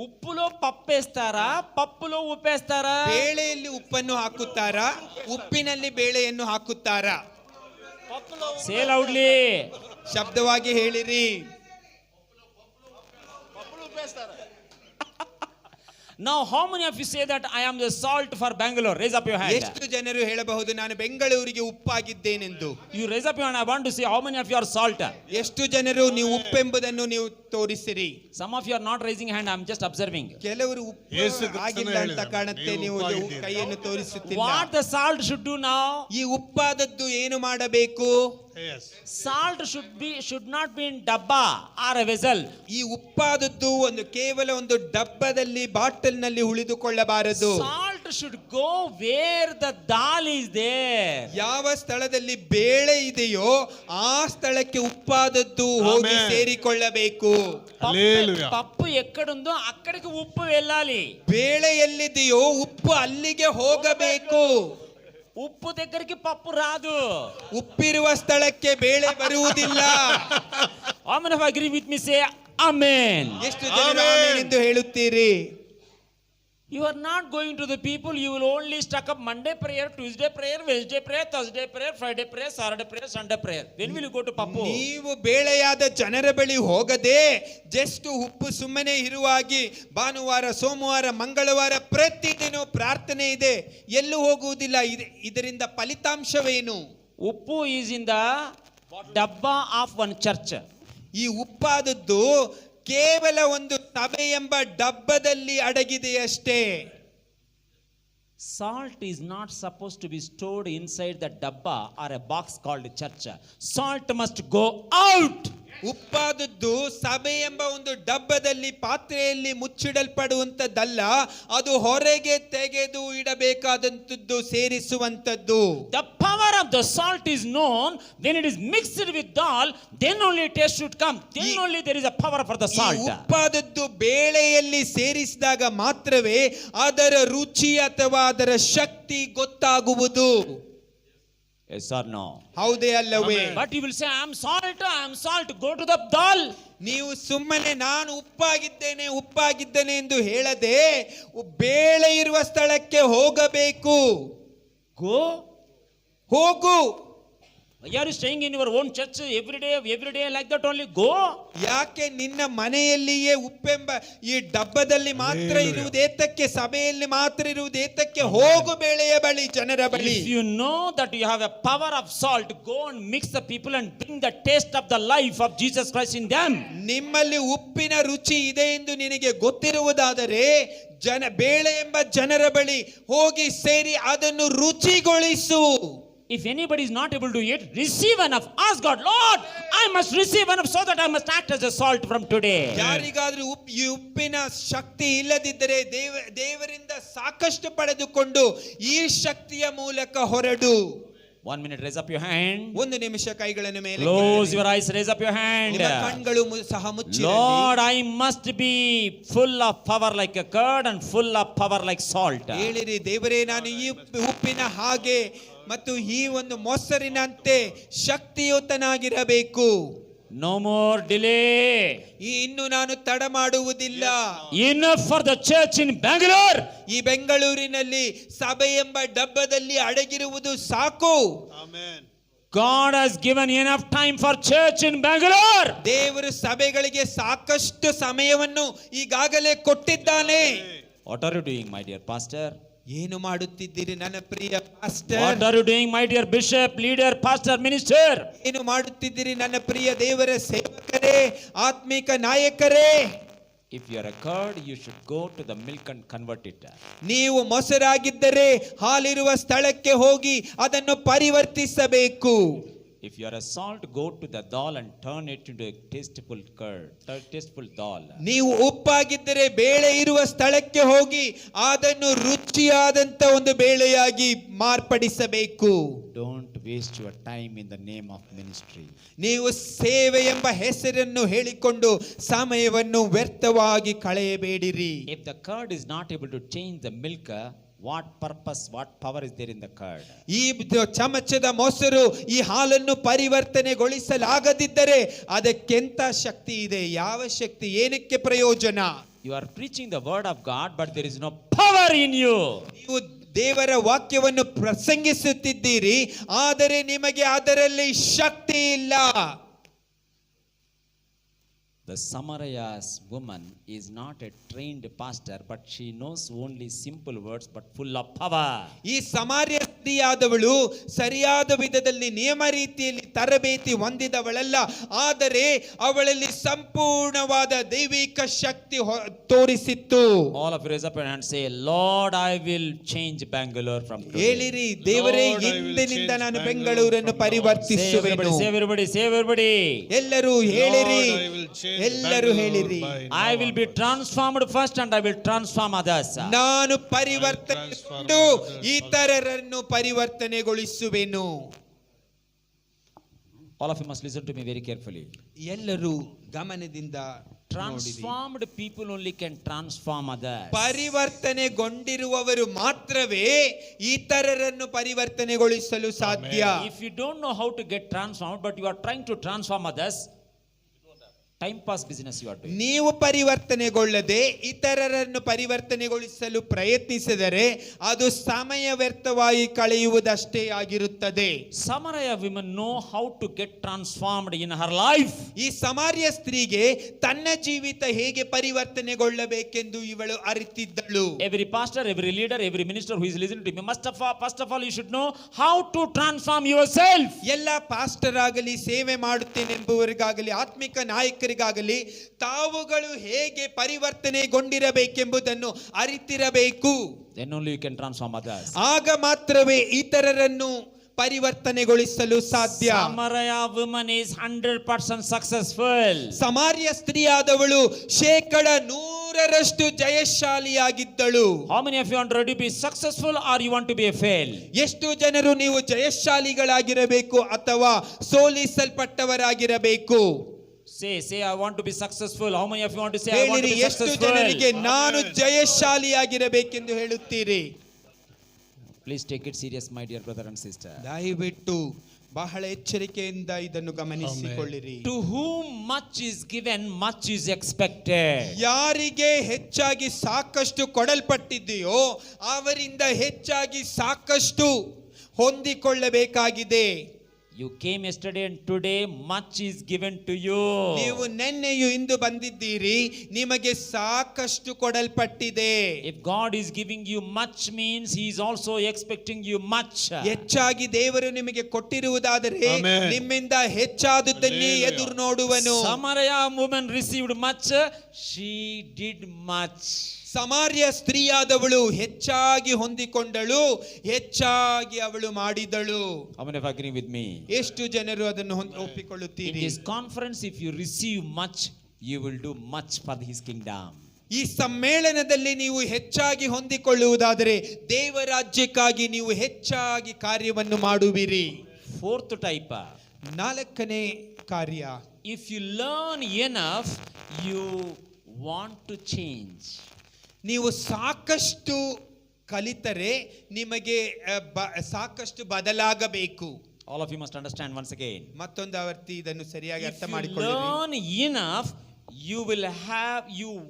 ఉప్పులో పప్పేస్తారా, పప్పులో ఉప్పేస్తారా? ಬೇಳೆಯಲ್ಲಿ ಉಪ್ಪನ್ನು ಹಾಕುತ್ತಾರಾ, ಉಪ್ಪಿನಲ್ಲಿ ಬೇಳೆಯನ್ನು ಹಾಕುತ್ತಾರಾ? Say loudly. ಶಬ್ದವಾಗಿ ಹೇಳಿರಿ. Now how many of you say that I am the salt for Bangalore? Raise up your hand. ಎಷ್ಟು ಜನರು ಹೇಳಬಹುದು ನಾನು ಬೆಂಗಳೂರಿಗೆ ಉಪ್ಪಾಗಿದ್ದೇನೆಂದು? You raise up your hand. I want to see how many of you are salt. ಎಷ್ಟು ಜನರು ನೀವು ಉಪ್ಪೆಂಬುದನ್ನು ನೀವು ತೋರಿಸಿರಿ? Some of you are not raising hand. I am just observing. ಕೆಲವರು ಯೇಸು ಉಪ್ಪು ಕ್ರಿಸ್ತನೇ ಆಗಿಲ್ಲ ಅಂತ ಹೇಳಿದನು, ಕಾಣುತ್ತೆ, ನೀವು ನೀವು ಉಪ್ಪಾಗಿದ್ದೀರಿ. ಕೈಯನ್ನು ತೋರಿಸುತ್ತಿಲ್ಲ. What the salt should do now? ಈ ಉಪ್ಪಾದದ್ದು ಏನು ಮಾಡಬೇಕು? Yes. Salt should not be in dabba or a vessel. ಈ ಉಪ್ಪಾದದ್ದು ಕೇವಲ ಒಂದು ಡಬ್ಬದಲ್ಲಿ ಬಾಟಲ್ ನಲ್ಲಿ ಉಳಿದುಕೊಳ್ಳಬಾರದು. Salt should go where the dal is there. ಯಾವ ಸ್ಥಳದಲ್ಲಿ ಬೇಳೆ ಇದೆಯೋ ಆ ಸ್ಥಳಕ್ಕೆ ಉಪ್ಪಾದದ್ದು ಹೋಗಿ Amen. ಸೇರಿಕೊಳ್ಳಬೇಕು. Hallelujah. పప్పు ఎక్కడుందో అక్కడికి ఉప్పు వెళ్ళాలి. ಬೇಳೆ ಎಲ್ಲಿದೆಯೋ ಉಪ್ಪು ಅಲ್ಲಿಗೆ ಹೋಗಬೇಕು. ఉప్పు దగ్గరికి పప్పు రాదు. ಉಪ್ಪಿರುವ ಸ್ಥಳಕ್ಕೆ ಬೇಳೆ ಬರುವುದಿಲ್ಲ. How many of you agree with me? Say amen. ಎಷ್ಟು ಜನರು Amen. ಆಮೆನ್ ಎಂದು ಹೇಳುತ್ತೀರಿ? You are not going to the people, you will only stuck up Monday prayer, Tuesday prayer, Wednesday prayer, Thursday prayer, Friday prayer, Saturday prayer, Sunday prayer. When will you go to Pappu? ನೀವು ಬೇಳೆಯಾದ ಜನರ ಬಳಿ ಹೋಗದೆ ಜಸ್ಟ್ ಉಪ್ಪು ಸುಮ್ಮನೆ ಇರುವಾಗಿ ಭಾನುವಾರ, ಸೋಮವಾರ, ಮಂಗಳವಾರ ಪ್ರತಿದಿನ ಪ್ರಾರ್ಥನೆ ಇದೆ, ಎಲ್ಲೂ ಹೋಗುವುದಿಲ್ಲ. ಇದರಿಂದ ಫಲಿತಾಂಶವೇನು? Uppu is in the dabba of one church. ಈ ಉಪ್ಪಾದದ್ದು ಕೇವಲ ಒಂದು ಸಭೆ ಎಂಬ ಡಬ್ಬದಲ್ಲಿ ಅಡಗಿದೆಯಷ್ಟೇ. Salt is not supposed to be stored inside the dabba or a box called church. Salt must go out. ಉಪ್ಪಾದದ್ದು ಸಭೆ ಎಂಬ ಒಂದು ಡಬ್ಬದಲ್ಲಿ ಪಾತ್ರೆಯಲ್ಲಿ ಮುಚ್ಚಿಡಲ್ಪಡುವಂತದ್ದಲ್ಲ, ಅದು ಹೊರಗೆ ತೆಗೆದು ಇಡಬೇಕಾದಂತದ್ದು, ಸೇರಿಸುವಂತದ್ದು. The power of the salt is known when it is mixed with dal, then only taste should come, then only there is a power for the ಈ salt. ಉಪ್ಪಾದದ್ದು ಬೇಳೆಯಲ್ಲಿ ಸೇರಿಸಿದಾಗ ಮಾತ್ರವೇ ಅದರ ರುಚಿ ಅಥವಾ ಅದರ ಶಕ್ತಿ ಗೊತ್ತಾಗುವುದು. Yes or no? ಹೌದೇ ಅಲ್ಲವೇ? But you will say, I am salt, go to the dal. ನೀವು ಸುಮ್ಮನೆ ನಾನು ಉಪ್ಪಾಗಿದ್ದೇನೆ ಎಂದು ಹೇಳದೆ ಬೇಳೆ ಇರುವ ಸ್ಥಳಕ್ಕೆ ಹೋಗಬೇಕು. ಹೋಗು. Why are you staying in your own church every day like that only? Go. ಯಾಕೆ ನಿನ್ನ ಮನೆಯಲ್ಲಿಯೇ ಉಪ್ಪೆಂಬ ಈ ಡಬ್ಬದಲ್ಲಿ ಮಾತ್ರ ಇರುವುದೇತಕ್ಕೆ, ಸಭೆಯಲ್ಲಿ ಮಾತ್ರ ಇರುವುದೇತಕ್ಕೆ? ಹೋಗು ಬೇಳೆಯ ಬಳಿ, ಜನರ ಬಳಿ. If you know that you have a power of salt, go and mix the people and bring the taste of the life of Jesus Christ in them. ನಿಮ್ಮಲ್ಲಿ ಉಪ್ಪಿನ ರುಚಿ ಇದೆ ಎಂದು ನಿನಗೆ ಗೊತ್ತಿರುವುದಾದರೆ ಬೇಳೆ ಎಂಬ ಜನರ ಬಳಿ ಹೋಗಿ ಸೇರಿ ಅದನ್ನು ರುಚಿಗೊಳಿಸು. If anybody is not able to eat, receive enough. Ask God, Lord, I must receive enough so that I must act as a salt from today. ಯಾರಿಗಾದ್ರೂ ಈ ಉಪ್ಪಿನ ಶಕ್ತಿ ಇಲ್ಲದಿದ್ದರೆ ದೇವರಿಂದ ಸಾಕಷ್ಟು ಪಡೆದುಕೊಂಡು ಈ ಶಕ್ತಿಯ ಮೂಲಕ ಹೊರಡು. 1 minute, raise up your hand. ಒಂದು ನಿಮಿಷ ಕೈಗಳನ್ನು ಮೇಲೆ Close your eyes, raise up your hand. ನಿಮ್ಮ ಕಣ್ಗಳು ಸಹ ಮುಚ್ಚಿರಲಿ. Lord, I must be full of power like a curd and full of power like salt. ಹೇಳಿರಿ, ದೇವರೇ, ನಾನು ಈ ಉಪ್ಪಿನ ಹಾಗೆ ಮತ್ತು ಈ ಒಂದು ಮೊಸರಿನಂತೆ ಶಕ್ತಿಯುತನಾಗಿರಬೇಕು. No more delay. ಇನ್ನು ನಾನು ತಡ ಮಾಡುವುದಿಲ್ಲ. Enough for the church in Bangalore. ಈ ಬೆಂಗಳೂರಿನಲ್ಲಿ ಸಭೆ ಎಂಬ ಡಬ್ಬದಲ್ಲಿ ಅಡಗಿರುವುದು ಸಾಕು. Amen. God has given enough time for church in Bangalore. ದೇವರು ಸಭೆಗಳಿಗೆ ಸಾಕಷ್ಟು ಸಮಯವನ್ನು ಈಗಾಗಲೇ ಕೊಟ್ಟಿದ್ದಾನೆ. What are you doing, my dear pastor? ಏನು ಮಾಡುತ್ತಿದ್ದೀರಿ ನನ್ನ ಪ್ರಿಯ pastor? What are you doing, my dear bishop, leader, pastor, minister? ಏನು ಮಾಡುತ್ತಿದ್ದೀರಿ ನನ್ನ ಪ್ರಿಯ ದೇವರ ಸೇವಕರೇ, ಆತ್ಮಿಕ ನಾಯಕರೇ? If you are a curd, you should go to the milk and convert it. ನೀವು ಮೊಸರಾಗಿದ್ದರೆ ಹಾಲಿರುವ ಸ್ಥಳಕ್ಕೆ ಹೋಗಿ ಅದನ್ನು ಪರಿವರ್ತಿಸಬೇಕು. If you are a salt, go to the dal and turn it into a tasteful curd, tasteful dal. ನೀವು ಉಪ್ಪಾಗಿದ್ದರೆ ಬೇಳೆ ಇರುವ ಸ್ಥಳಕ್ಕೆ ಹೋಗಿ ಅದನ್ನು ರುಚಿಯಾದಂತ ಒಂದು ಬೇಳೆಯಾಗಿ ಮಾರ್ಪಡಿಸಬೇಕು. Don't waste your time in the name of ministry. ನೀವು ಸೇವೆ ಎಂಬ ಹೆಸರನ್ನು ಹೇಳಿಕೊಂಡು ಸಮಯವನ್ನು ವ್ಯರ್ಥವಾಗಿ ಕಳೆಯಬೇಡಿರಿ. If the curd is not able to change the milk, what purpose, what power is there in the curd? ಈ ಚಮಚದ ಮೊಸರು ಈ ಹಾಲನ್ನು ಪರಿವರ್ತನೆಗೊಳಿಸಲಾಗದಿದ್ದರೆ ಅದಕ್ಕೆಂತ ಶಕ್ತಿ ಇದೆ? ಯಾವ ಶಕ್ತಿ? ಏನಕ್ಕೆ ಪ್ರಯೋಜನ? You are preaching the word of God, but there is no power in you. ನೀವು ದೇವರ ವಾಕ್ಯವನ್ನು ಪ್ರಸಂಗಿಸುತ್ತಿದ್ದೀರಿ, ಆದರೆ ನಿಮಗೆ ಅದರಲ್ಲಿ ಶಕ್ತಿ ಇಲ್ಲ. The Samaria's woman is not a trained pastor, but she knows only simple words but full of power. ಈ ಸಮಾರ್ಯ ಸ್ತ್ರೀಯಾದವಳು ಸರಿಯಾದ ವಿಧದಲ್ಲಿ ನಿಯಮ ರೀತಿಯಲ್ಲಿ ತರಬೇತಿ ಹೊಂದಿದವಳಲ್ಲ, ಆದರೆ ಅವಳಲ್ಲಿ ಸಂಪೂರ್ಣವಾದ ದೈವಿಕ ಶಕ್ತಿ ತೋರಿಸಿತ್ತು. All of you raise up your hand, say, Lord, I will change Bangalore from today. ಹೇಳಿರಿ, ದೇವರೇ, Lord, I will ಇಂದಿನಿಂದ change ನಾನು Bangalore ಬೆಂಗಳೂರನ್ನು from now on. Say ಪರಿವರ್ತಿಸುವೆನು. everybody, say everybody, say everybody. ಎಲ್ಲರೂ ಹೇಳಿರಿ, Lord, I will change changed ಎಲ್ಲರೂ better ಹೇಳಿರಿ. by I now will be onwards. transformed first and I will transform others. ನಾನು ಪರಿವರ್ತನೆಗೊಂಡು ಇತರರನ್ನು ಪರಿವರ್ತನೆಗೊಳಿಸುವೆನು. All of you must listen to me very carefully. ಎಲ್ಲರೂ ಗಮನದಿಂದ ನೋಡಿರಿ. Transformed people only can transform others. ಪರಿವರ್ತನೆಗೊಂಡಿರುವವರು ಮಾತ್ರವೇ ಇತರರನ್ನು ಪರಿವರ್ತನೆಗೊಳಿಸಲು ಸಾಧ್ಯ. If you don't know how to get transformed, but you are trying to transform others, time pass business you are doing. ನೀವು ಪರಿವರ್ತನೆಗೊಳ್ಳದೆ ಇತರರನ್ನು ಪರಿವರ್ತನೆಗೊಳಿಸಲು ಪ್ರಯತ್ನಿಸಿದರೆ ಅದು ಸಮಯ ವ್ಯರ್ಥವಾಗಿ ಕಳೆಯುವುದಷ್ಟೇ ಆಗಿರುತ್ತದೆ. Samaria women know how to get transformed in her life. ಈ ಸಮಾರ್ಯ ಸ್ತ್ರೀಗೆ ತನ್ನ ಜೀವಿತ ಹೇಗೆ ಪರಿವರ್ತನೆಗೊಳ್ಳಬೇಕೆಂದು ಇವಳು ಅರಿತಿದ್ದಳು. Every pastor, every leader, every minister who is listening to me, first of all, you should know how to transform yourself. ಎಲ್ಲ ಪಾಸ್ಟರ್ ಆಗಲಿ, ಸೇವೆ ಮಾಡುತ್ತೇನೆಂಬುವರಿಗಾಗಲಿ, ಆತ್ಮಿಕ ನಾಯಕರಿಗಾಗಲಿ ತಾವುಗಳು ಹೇಗೆ ಪರಿವರ್ತನೆಗೊಂಡಿರಬೇಕೆಂಬುದನ್ನು ಅರಿತಿರಬೇಕು. Then only you can transform others. ಆಗ ಮಾತ್ರವೇ ಇತರರನ್ನು ಪರಿವರ್ತನೆಗೊಳಿಸಲು ಸಾಧ್ಯ. Samaria woman is 100% successful. Samaria ಸ್ತ್ರೀಯಾದವಳು 100% ಜಯಶಾಲಿಯಾಗಿದ್ದಳು. How many of you want to be successful or you want to be a fail? ಎಷ್ಟು ಜನರು ನೀವು ಜಯಶಾಲಿಗಳಾಗಿರಬೇಕು ಅಥವಾ ಸೋಲಿಸಲ್ಪಟ್ಟವರಾಗಿರಬೇಕು? Say, I want to be successful. How many of you want to say, I want to ಹೇಳಿರಿ, be ಎಷ್ಟು ಜನರಿಗೆ successful? ನಾನು ಜಯಶಾಲಿಯಾಗಿರಬೇಕೆಂದು ಹೇಳುತ್ತೀರಿ? Please take it serious, my dear brother and sister. ದಯವಿಟ್ಟು ಬಹಳ ಎಚ್ಚರಿಕೆಯಿಂದ ಇದನ್ನು ಗಮನಿಸಿಕೊಳ್ಳಿರಿ. To whom much is given, much is expected. ಯಾರಿಗೆ ಹೆಚ್ಚಾಗಿ ಸಾಕಷ್ಟು ಕೊಡಲ್ಪಟ್ಟಿದೆಯೋ ಅವರಿಂದ ಹೆಚ್ಚಾಗಿ ಸಾಕಷ್ಟು ಹೊಂದಿಕೊಳ್ಳಬೇಕಾಗಿದೆ. You came yesterday and today much is given to you. ನೀವು ನೆನ್ನೆಯು ಇಂದು ಬಂದಿದ್ದೀರಿ, ನಿಮಗೆ ಸಾಕಷ್ಟು ಕೊಡಲ್ಪಟ್ಟಿದೆ. If God is giving you much means he is also expecting you much. ಹೆಚ್ಚಾಗಿ ದೇವರು ನಿಮಗೆ ಕೊಟ್ಟಿರುವುದಾದರೆ Amen. ನಿಮ್ಮಿಂದ ಹೆಚ್ಚಾದುದನ್ನೇ Hallelujah. ಎದುರು ನೋಡುವನು. Samaria woman received much, she did much. ಸಮಾರ್ಯ ಸ್ತ್ರೀಯಾದವಳು ಹೆಚ್ಚಾಗಿ ಹೊಂದಿಕೊಂಡಳು, ಹೆಚ್ಚಾಗಿ ಅವಳು ಮಾಡಿದಳು. How many of you agree with me? ಎಷ್ಟು ಜನರು ಅದನ್ನು In ಒಪ್ಪಿಕೊಳ್ಳುತ್ತೀರಿ? this conference, if you receive much, you will do much for his kingdom. ಈ ಸಮ್ಮೇಳನದಲ್ಲಿ ನೀವು ಹೆಚ್ಚಾಗಿ ಹೊಂದಿಕೊಳ್ಳುವುದಾದರೆ ದೇವರಾಜ್ಯಕ್ಕಾಗಿ ನೀವು ಹೆಚ್ಚಾಗಿ ಕಾರ್ಯವನ್ನು ಮಾಡುವಿರಿ. Fourth type. ನಾಲ್ಕನೇ ಕಾರ್ಯ, If you learn enough, you want to change. ನೀವು ಸಾಕಷ್ಟು ಕಲಿತರೆ ನಿಮಗೆ ಸಾಕಷ್ಟು ಬದಲಾಗಬೇಕು. All of you must understand once again. ಮತ್ತೊಂದು ಆವರ್ತಿ ಇದನ್ನು ಸರಿಯಾಗಿ If ಅರ್ಥ you ಮಾಡಿಕೊಳ್ಳಿರಿ. learn enough, you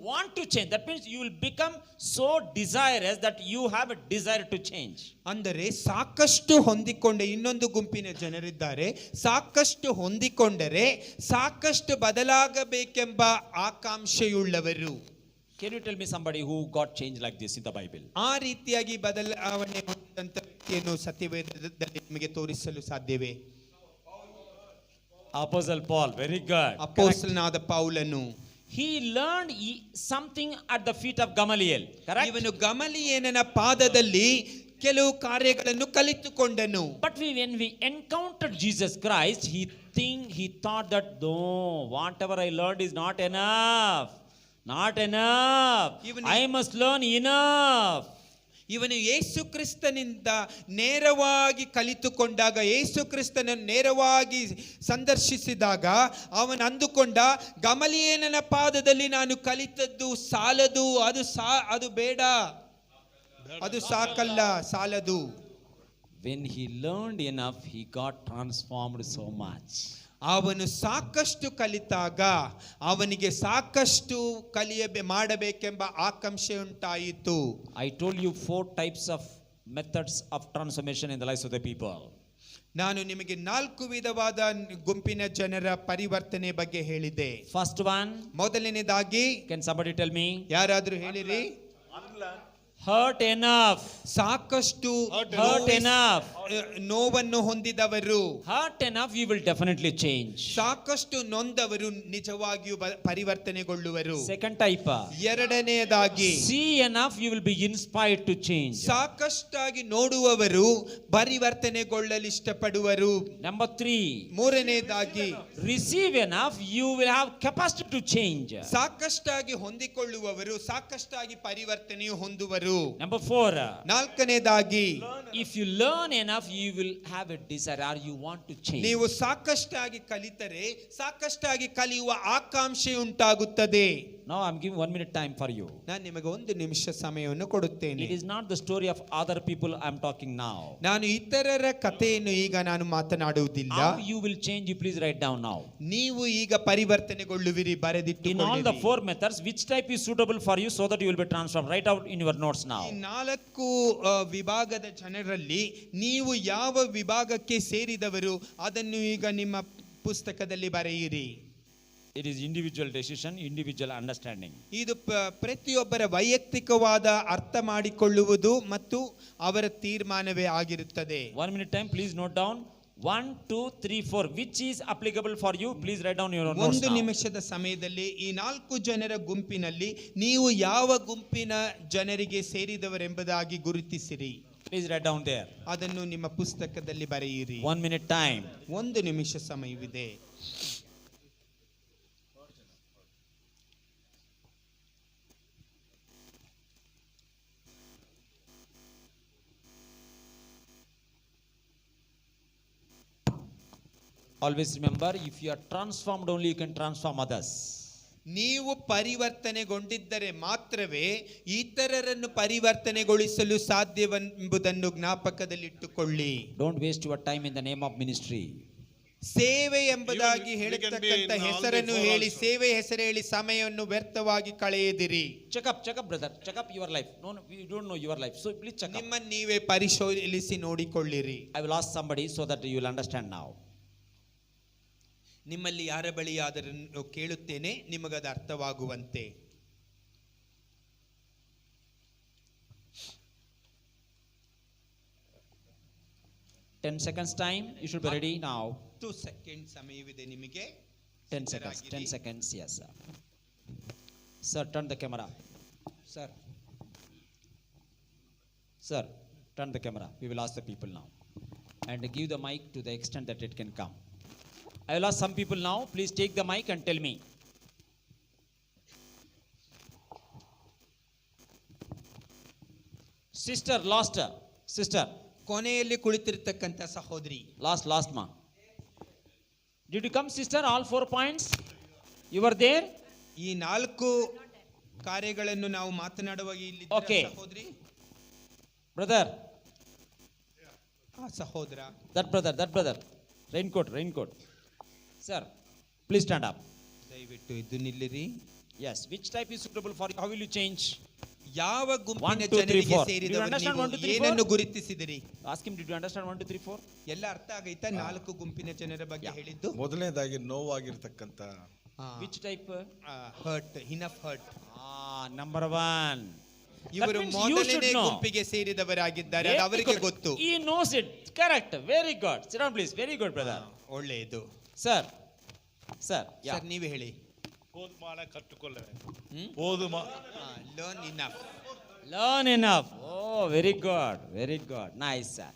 want to change. That means you will become so desirous that you have a desire to change. ಅಂದರೆ ಸಾಕಷ್ಟು ಹೊಂದಿಕೊಂಡೆ, ಇನ್ನೊಂದು ಗುಂಪಿನ ಜನರಿದ್ದಾರೆ, ಸಾಕಷ್ಟು ಹೊಂದಿಕೊಂಡರೆ ಸಾಕಷ್ಟು ಬದಲಾಗಬೇಕೆಂಬ ಆಕಾಂಕ್ಷೆಯುಳ್ಳವರು. Can you tell me somebody who got changed like this in the Bible? ಆ ರೀತಿಯಾಗಿ ಬದಲಾವಣೆ ಹೊಂದಿದಂತ ವ್ಯಕ್ತಿಯನ್ನು ಸತ್ಯವೇದದಲ್ಲಿ ನಿಮಗೆ ತೋರಿಸಲು ಸಾಧ್ಯವೇ? Apostle Paul, very good. ಅಪೊಸ್ತಲನಾದ ಪೌಲನು He learned something at the feet of Gamaliel. Correct? ಇವನು ಗಮಲಿಯೇಲನ ಪಾದದಲ್ಲಿ ಕೆಲವು ಕಾರ್ಯಗಳನ್ನು ಕಲಿತುಕೊಂಡನು. But when we encountered Jesus Christ, he thought that no, whatever I learned is not enough. Not enough. I must learn enough. ಇವನು ಯೇಸು ಕ್ರಿಸ್ತನಿಂದ ನೇರವಾಗಿ ಕಲಿತುಕೊಂಡಾಗ, ಯೇಸು ಕ್ರಿಸ್ತನನ್ನು ನೇರವಾಗಿ ಸಂದರ್ಶಿಸಿದಾಗ ಅವನು ಅಂದುಕೊಂಡ, ಗಮಲಿಯೇಲನ ಪಾದದಲ್ಲಿ ನಾನು ಕಲಿತದ್ದು ಸಾಲದು, ಅದು ಬೇಡ, ಅದು ಸಾಕಲ್ಲ, ಸಾಲದು. When he learned enough, he got transformed so much. ಅವನು ಸಾಕಷ್ಟು ಕಲಿತಾಗ ಅವನಿಗೆ ಸಾಕಷ್ಟು ಮಾಡಬೇಕೆಂಬ ಆಕಾಂಕ್ಷೆ ಉಂಟಾಯಿತು. I told you 4 types of methods of transformation in the lives of the people. ನಾನು ನಿಮಗೆ 4 ವಿಧವಾದ ಗುಂಪಿನ ಜನರ ಪರಿವರ್ತನೆ ಬಗ್ಗೆ ಹೇಳಿದೆ. First one, ಮೊದಲನೇದಾಗಿ, can somebody tell me? ಯಾರಾದ್ರೂ ಹೇಳಿರಿ? Hurt enough. ಸಾಕಷ್ಟು Hurt enough. ನೋವನ್ನು ಹೊಂದಿದವರು, Hurt enough, you will definitely change. ಸಾಕಷ್ಟು ನೊಂದವರು ನಿಜವಾಗಿಯೂ ಪರಿವರ್ತನೆಗೊಳ್ಳುವರು. Second type. ಎರಡನೆಯದಾಗಿ, See enough, you will be inspired to change. ಸಾಕಷ್ಟಾಗಿ ನೋಡುವವರು ಪರಿವರ್ತನೆಗೊಳ್ಳಲು ಇಷ್ಟಪಡುವರು. Number 3. ಮೂರನೆಯದಾಗಿ, Receive enough, you will have capacity to change. ಸಾಕಷ್ಟಾಗಿ ಹೊಂದಿಕೊಳ್ಳುವವರು ಸಾಕಷ್ಟಾಗಿ ಪರಿವರ್ತನೆಯು ಹೊಂದುವರು. Number 4. ನಾಲ್ಕನೇದಾಗಿ, If you learn enough, you will have a desire or you want to change. ನೀವು ಸಾಕಷ್ಟಾಗಿ ಕಲಿತರೆ ಸಾಕಷ್ಟಾಗಿ ಕಲಿಯುವ ಆಕಾಂಕ್ಷೆ ಉಂಟಾಗುತ್ತದೆ. Now I am giving 1 minute time for you. ನಾನು ನಿಮಗೆ 1 ನಿಮಿಷ ಸಮಯವನ್ನು ಕೊಡುತ್ತೇನೆ. It is not the story of other people I am talking now. ನಾನು ಇತರರ ಕಥೆಯನ್ನು ಈಗ ನಾನು ಮಾತನಾಡುವುದಿಲ್ಲ. How you will change, you please write down now. ನೀವು ಈಗ ಪರಿವರ್ತನೆಗೊಳ್ಳುವಿರಿ, In all the ಬರೆದಿಟ್ಟುಕೊಳ್ಳಿರಿ. 4 methods, which type is suitable for you so that you will be transformed? Write out in your notes now. ಈ 4 ವಿಭಾಗದ ಜನರಲ್ಲಿ ನೀವು ಯಾವ ವಿಭಾಗಕ್ಕೆ ಸೇರಿದವರು ಅದನ್ನು ಈಗ ನಿಮ್ಮ ಪುಸ್ತಕದಲ್ಲಿ ಬರೆಯಿರಿ. It is individual decision, individual understanding. ಇದು ಪ್ರತಿಯೊಬ್ಬರ ವೈಯಕ್ತಿಕವಾದ ಅರ್ಥ ಮಾಡಿಕೊಳ್ಳುವುದು ಮತ್ತು ಅವರ ತೀರ್ಮಾನವೇ ಆಗಿರುತ್ತದೆ. 1 minute time, please note down. 1, 2, 3, 4. Which is applicable for you? Please write down your notes 1 now. ನಿಮಿಷದ ಸಮಯದಲ್ಲಿ ಈ 4 ಜನರ ಗುಂಪಿನಲ್ಲಿ ನೀವು ಯಾವ ಗುಂಪಿನ ಜನರಿಗೆ ಸೇರಿದವರೆಂಬುದಾಗಿ ಗುರುತಿಸಿರಿ. Please write down there. ಅದನ್ನು ನಿಮ್ಮ ಪುಸ್ತಕದಲ್ಲಿ ಬರೆಯಿರಿ. 1 minute time. 1 ನಿಮಿಷ ಸಮಯವಿದೆ. Always remember, if you are transformed only, you can transform others. ನೀವು ಪರಿವರ್ತನೆಗೊಂಡಿದ್ದರೆ ಮಾತ್ರವೇ ಇತರರನ್ನು ಪರಿವರ್ತನೆಗೊಳಿಸಲು ಸಾಧ್ಯವೆಂಬುದನ್ನು ಜ್ಞಾಪಕದಲ್ಲಿಟ್ಟುಕೊಳ್ಳಿ. Don't waste your time in the name of ministry. ಸೇವೆ ಎಂಬುದಾಗಿ You can be ಹೇಳತಕ್ಕಂತ in all the ಹೆಸರನ್ನು four ಹೇಳಿ also. ಸೇವೆ ಹೆಸರು ಹೇಳಿ ಸಮಯವನ್ನು ವ್ಯರ್ಥವಾಗಿ ಕಳೆಯದಿರಿ. Check up, brother. Check up your life. No, you don't know your life. So please check up. ನಿಮ್ಮನ್ನು ನೀವೇ ಪರಿಶೀಲಿಸಿ ನೋಡಿಕೊಳ್ಳಿರಿ. I will ask somebody so that you will understand now. ನಿಮ್ಮಲ್ಲಿ ಯಾರ ಬಳಿಯಾದರೂ ಕೇಳುತ್ತೇನೆ, ನಿಮಗದು ಅರ್ಥವಾಗುವಂತೆ. Ten seconds time. You should be ready now. 2 second ಸಮಯವಿದೆ ನಿಮಗೆ. 10 seconds. 10 seconds. Yes, sir. Sir, turn the camera. Sir. Sir, turn the camera. We will ask the people now. And give the mic to the extent that it can come. I will ask some people now. Please take the mic and tell me. Sister, last. Sister, ಕೊನೆಯಲ್ಲಿ ಕುಳಿತಿರ್ತಕ್ಕಂಥ ಸಹೋದರಿ. last ma. Did you come, sister? All 4 points? You were there? ಈ 4 ಕಾರ್ಯಗಳನ್ನು ನಾವು ಮಾತನಾಡುವಾಗ ಇಲ್ಲಿ Okay. ಸಹೋದರಿ, Brother, ಸಹೋದರ, that brother. Raincoat. Sir, please stand up. ದಯವಿಟ್ಟು ಇದು ನಿಲ್ಲಿರಿ. Yes, which type is suitable for you? How will you change? ಯಾವ 1, ಗುಂಪಿನ 2, 3, ಜನರಿಗೆ 4. ಸೇರಿದವರು Do you understand ನೀವು 1, 2, 3, 4? ಏನನ್ನು ಗುರುತಿಸಿದಿರಿ? Ask him, did you understand 1, 2, 3, 4? ಎಲ್ಲ ಅರ್ಥ ಆಗೈತಾ? 4 ಗುಂಪಿನ ಜನರ ಬಗ್ಗೆ ಹೇಳಿದ್ದು. ಮೊದಲನೇದಾಗಿ ನೋವಾಗಿರ್ತಕ್ಕಂಥ Which type? Hurt, enough hurt. Number 1. ಇವರು means you ಮೊದಲನೇ should know. ಗುಂಪಿಗೆ ಸೇರಿದವರಾಗಿದ್ದಾರೆ, ಅದು Very ಅವರಿಗೆ good. ಗೊತ್ತು. He knows it. Correct. Very good. Sit down, please. Very good, brother. ಒಳ್ಳೆಯದು. Sir. Yeah. ಸರ್ ನೀವು ಹೇಳಿ. போதுமான கற்றுக்கொள்ளவே போதுமா learn enough. Learn enough. Oh, very good. Nice, sir.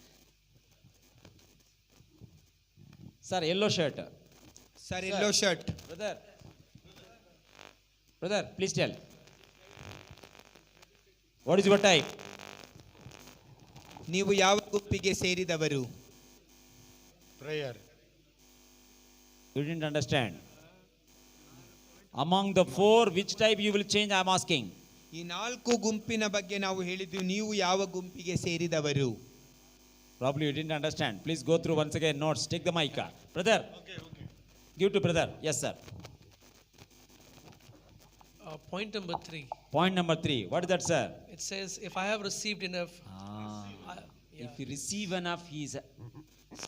Sir, yellow shirt. Sir yellow shirt. Brother, please tell. What is your type? ನೀವು ಯಾವ ಗುಂಪಿಗೆ ಸೇರಿದವರು? Prayer You didn't understand. Among the 4, which type you will change? I am asking. ಈ 4 ಗುಂಪಿನ ಬಗ್ಗೆ ನಾವು ಹೇಳಿದ್ವಿ, ನೀವು ಯಾವ ಗುಂಪಿಗೆ ಸೇರಿದವರು? Probably you didn't understand. Please go through once again notes. Take the mic. Brother. Okay. Give to brother. Yes, sir. Point number 3. Point number 3. What is that, sir? It says, if I have received enough, If you receive enough, he is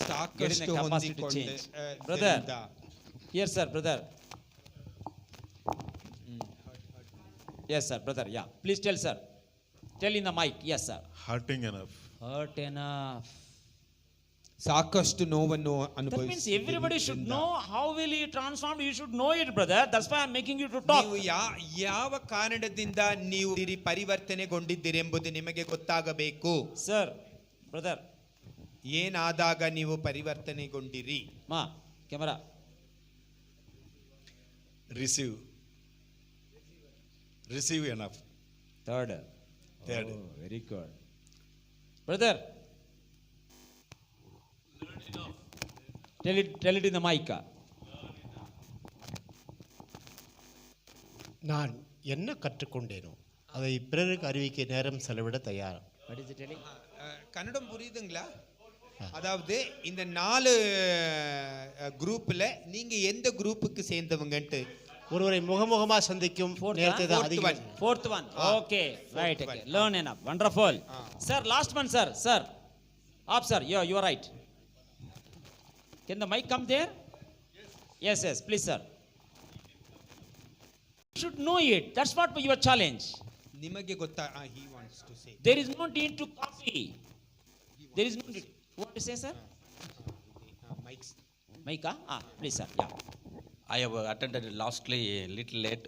ಸಾಕಷ್ಟು getting the capacity to ಹೊಂದಿಕೊಂಡೆ, change. Brother. Here, sir, brother. Yes, sir, brother. Yeah. Please tell, sir. Tell in the mic. Yes, sir. hurting enough. Hurt enough. ಸಾಕಷ್ಟು ನೋವನ್ನು That means everybody should know how will he transform. You should know it, brother. That's why I'm making you to talk. ನೀವು ಯಾವ ಕಾರಣದಿಂದ ನೀವು ಪರಿವರ್ತನೆಗೊಂಡಿದ್ದೀರಿ ಎಂಬುದು ನಿಮಗೆ ಗೊತ್ತಾಗಬೇಕು. Sir, brother. ಏನಾದಾಗ ನೀವು ಪರಿವರ್ತನೆಗೊಂಡಿರಿ? Ma, camera. Receive enough. Third. Third. Oh, very good. Brother. Tell it in the mic. நான் என்ன கற்றுக்கொண்டேனோ அதை பிறருக்கு அறிவிக்க நேரம் செலவிட தயார். What is it telling? Kannada புரியுதுங்களா? அதாவது இந்த 4 குரூப்ல நீங்க எந்த குரூப்புக்கு சேர்ந்தவங்கன்ட்டு ஒருவரை முகமுகமா சந்திக்கும் நேரத்தை தான் அதிகம். Fourth one. Okay. Right. Okay. Learn enough. Wonderful. Sir, last one, sir. Sir. Up, sir. You are right. Can the mic come there? Yes. Please, sir. You should know it. That's what your challenge. ನಿಮಗೆ ಗೊತ್ತಾ? he wants to say. There is no need to copy. There is no need. What to say, sir? Mic? Please, sir. Yeah. I have attended lastly a little late.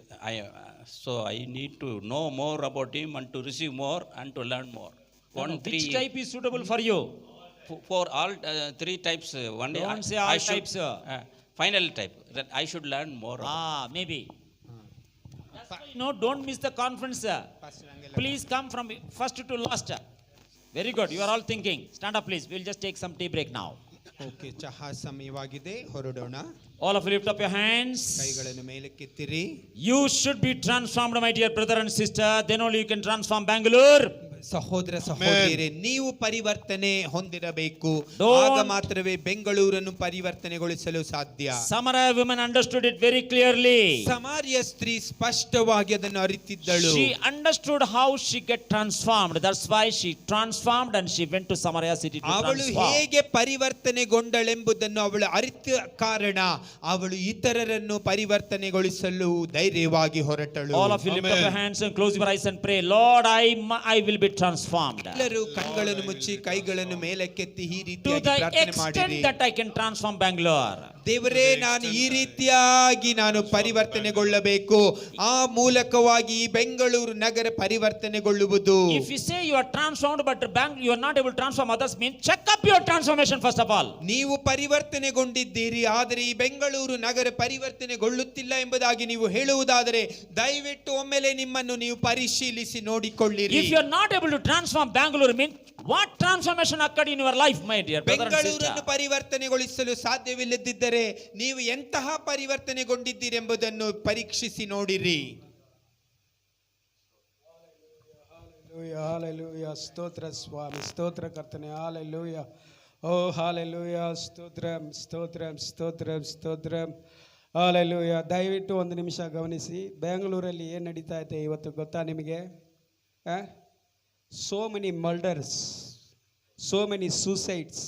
So I need to know more about him and to receive more and to learn more. Which type is suitable for you? For all 3 types. One day Don't say all types. Final type that I should learn more. Maybe. That's why, don't miss the conference, sir. Please come from first to last. Very good. You are all thinking. Stand up, please. We'll just take some tea break now. Okay, ಚಹಾ ಸಮಯವಾಗಿದೆ, ಹೊರಡೋಣ. All of you lift up your hands. ಕೈಗಳನ್ನು ಮೇಲಕ್ಕೆತ್ತಿರಿ. You should be transformed, my dear brother and sister. Then only you can transform Bangalore. ಸಹೋದರ ಸಹೋದರಿಯರೇ, ನೀವು ಪರಿವರ್ತನೆ ಹೊಂದಿರಬೇಕು. Don't- ಆಗ ಮಾತ್ರವೇ ಬೆಂಗಳೂರನ್ನು ಪರಿವರ್ತನೆಗೊಳಿಸಲು ಸಾಧ್ಯ. Samaria woman understood it very clearly. ಸಮಾರ್ಯ ಸ್ತ್ರೀ ಸ್ಪಷ್ಟವಾಗಿ ಅದನ್ನು ಅರಿತಿದ್ದಳು. She understood how she get transformed. That's why she transformed and she went to Samaria city to ಅವಳು transform. ಹೇಗೆ ಪರಿವರ್ತನೆಗೊಂಡಳೆಂಬುದನ್ನು ಅವಳು ಅರಿತ ಕಾರಣ ಅವಳು ಇತರರನ್ನು ಪರಿವರ್ತನೆಗೊಳಿಸಲು ಧೈರ್ಯವಾಗಿ ಹೊರಟಳು. All of you lift up your hands and close your eyes and pray. Lord, I will be transformed. ಎಲ್ಲರೂ ಕಣ್ಗಳನ್ನು ಮುಚ್ಚಿ ಕೈಗಳನ್ನು ಮೇಲಕ್ಕೆತ್ತಿ ಈ To ರೀತಿಯಾಗಿ the ಪ್ರಾರ್ಥನೆ extent ಮಾಡಿರಿ. that I can transform Bangalore. ದೇವರೇ, ನಾನು ಈ ರೀತಿಯಾಗಿ ನಾನು ಪರಿವರ್ತನೆಗೊಳ್ಳಬೇಕು. ಆ ಮೂಲಕವಾಗಿ ಈ ಬೆಂಗಳೂರು ನಗರ ಪರಿವರ್ತನೆಗೊಳ್ಳುವುದು. If you say you are transformed but you are not able to transform others, means check up your transformation first of all. ನೀವು ಪರಿವರ್ತನೆಗೊಂಡಿದ್ದೀರಿ, ಆದರೆ ಈ ಬೆಂಗಳೂರು ನಗರ ಪರಿವರ್ತನೆಗೊಳ್ಳುತ್ತಿಲ್ಲ ಎಂಬುದಾಗಿ ನೀವು ಹೇಳುವುದಾದರೆ ದಯವಿಟ್ಟು ಒಮ್ಮೆಲೆ ನಿಮ್ಮನ್ನು ನೀವು ಪರಿಶೀಲಿಸಿ ನೋಡಿಕೊಳ್ಳಿರಿ. If you are not able to transform Bangalore, means what transformation occurred in your life, my dear brother and ಬೆಂಗಳೂರನ್ನು sister? ಪರಿವರ್ತನೆಗೊಳಿಸಲು ಸಾಧ್ಯವಿಲ್ಲದಿದ್ದರೆ ನೀವು ಎಂತಹ ಪರಿವರ್ತನೆಗೊಂಡಿದ್ದೀರಿ ಎಂಬುದನ್ನು ಪರೀಕ್ಷಿಸಿ ನೋಡಿರಿ. ಹಾಲೆಲೂಯ, ಸ್ತೋತ್ರ ಸ್ವಾಮಿ, ಸ್ತೋತ್ರ ಕರ್ತನೆ, ಹಾಲೆಲೂಯ. ಓ ಹಾಲೆಲೂಯ, ಸ್ತೋತ್ರಂ ಸ್ತೋತ್ರಂ ಸ್ತೋತ್ರಂ ಸ್ತೋತ್ರಂ, ಹಾಲೆಲೂಯ. ದಯವಿಟ್ಟು ಒಂದು ನಿಮಿಷ ಗಮನಿಸಿ. ಬೆಂಗಳೂರಲ್ಲಿ ಏನು ನಡೀತಾ ಇದೆ ಇವತ್ತು ಗೊತ್ತಾ ನಿಮಗೆ? So many murders, so many suicides,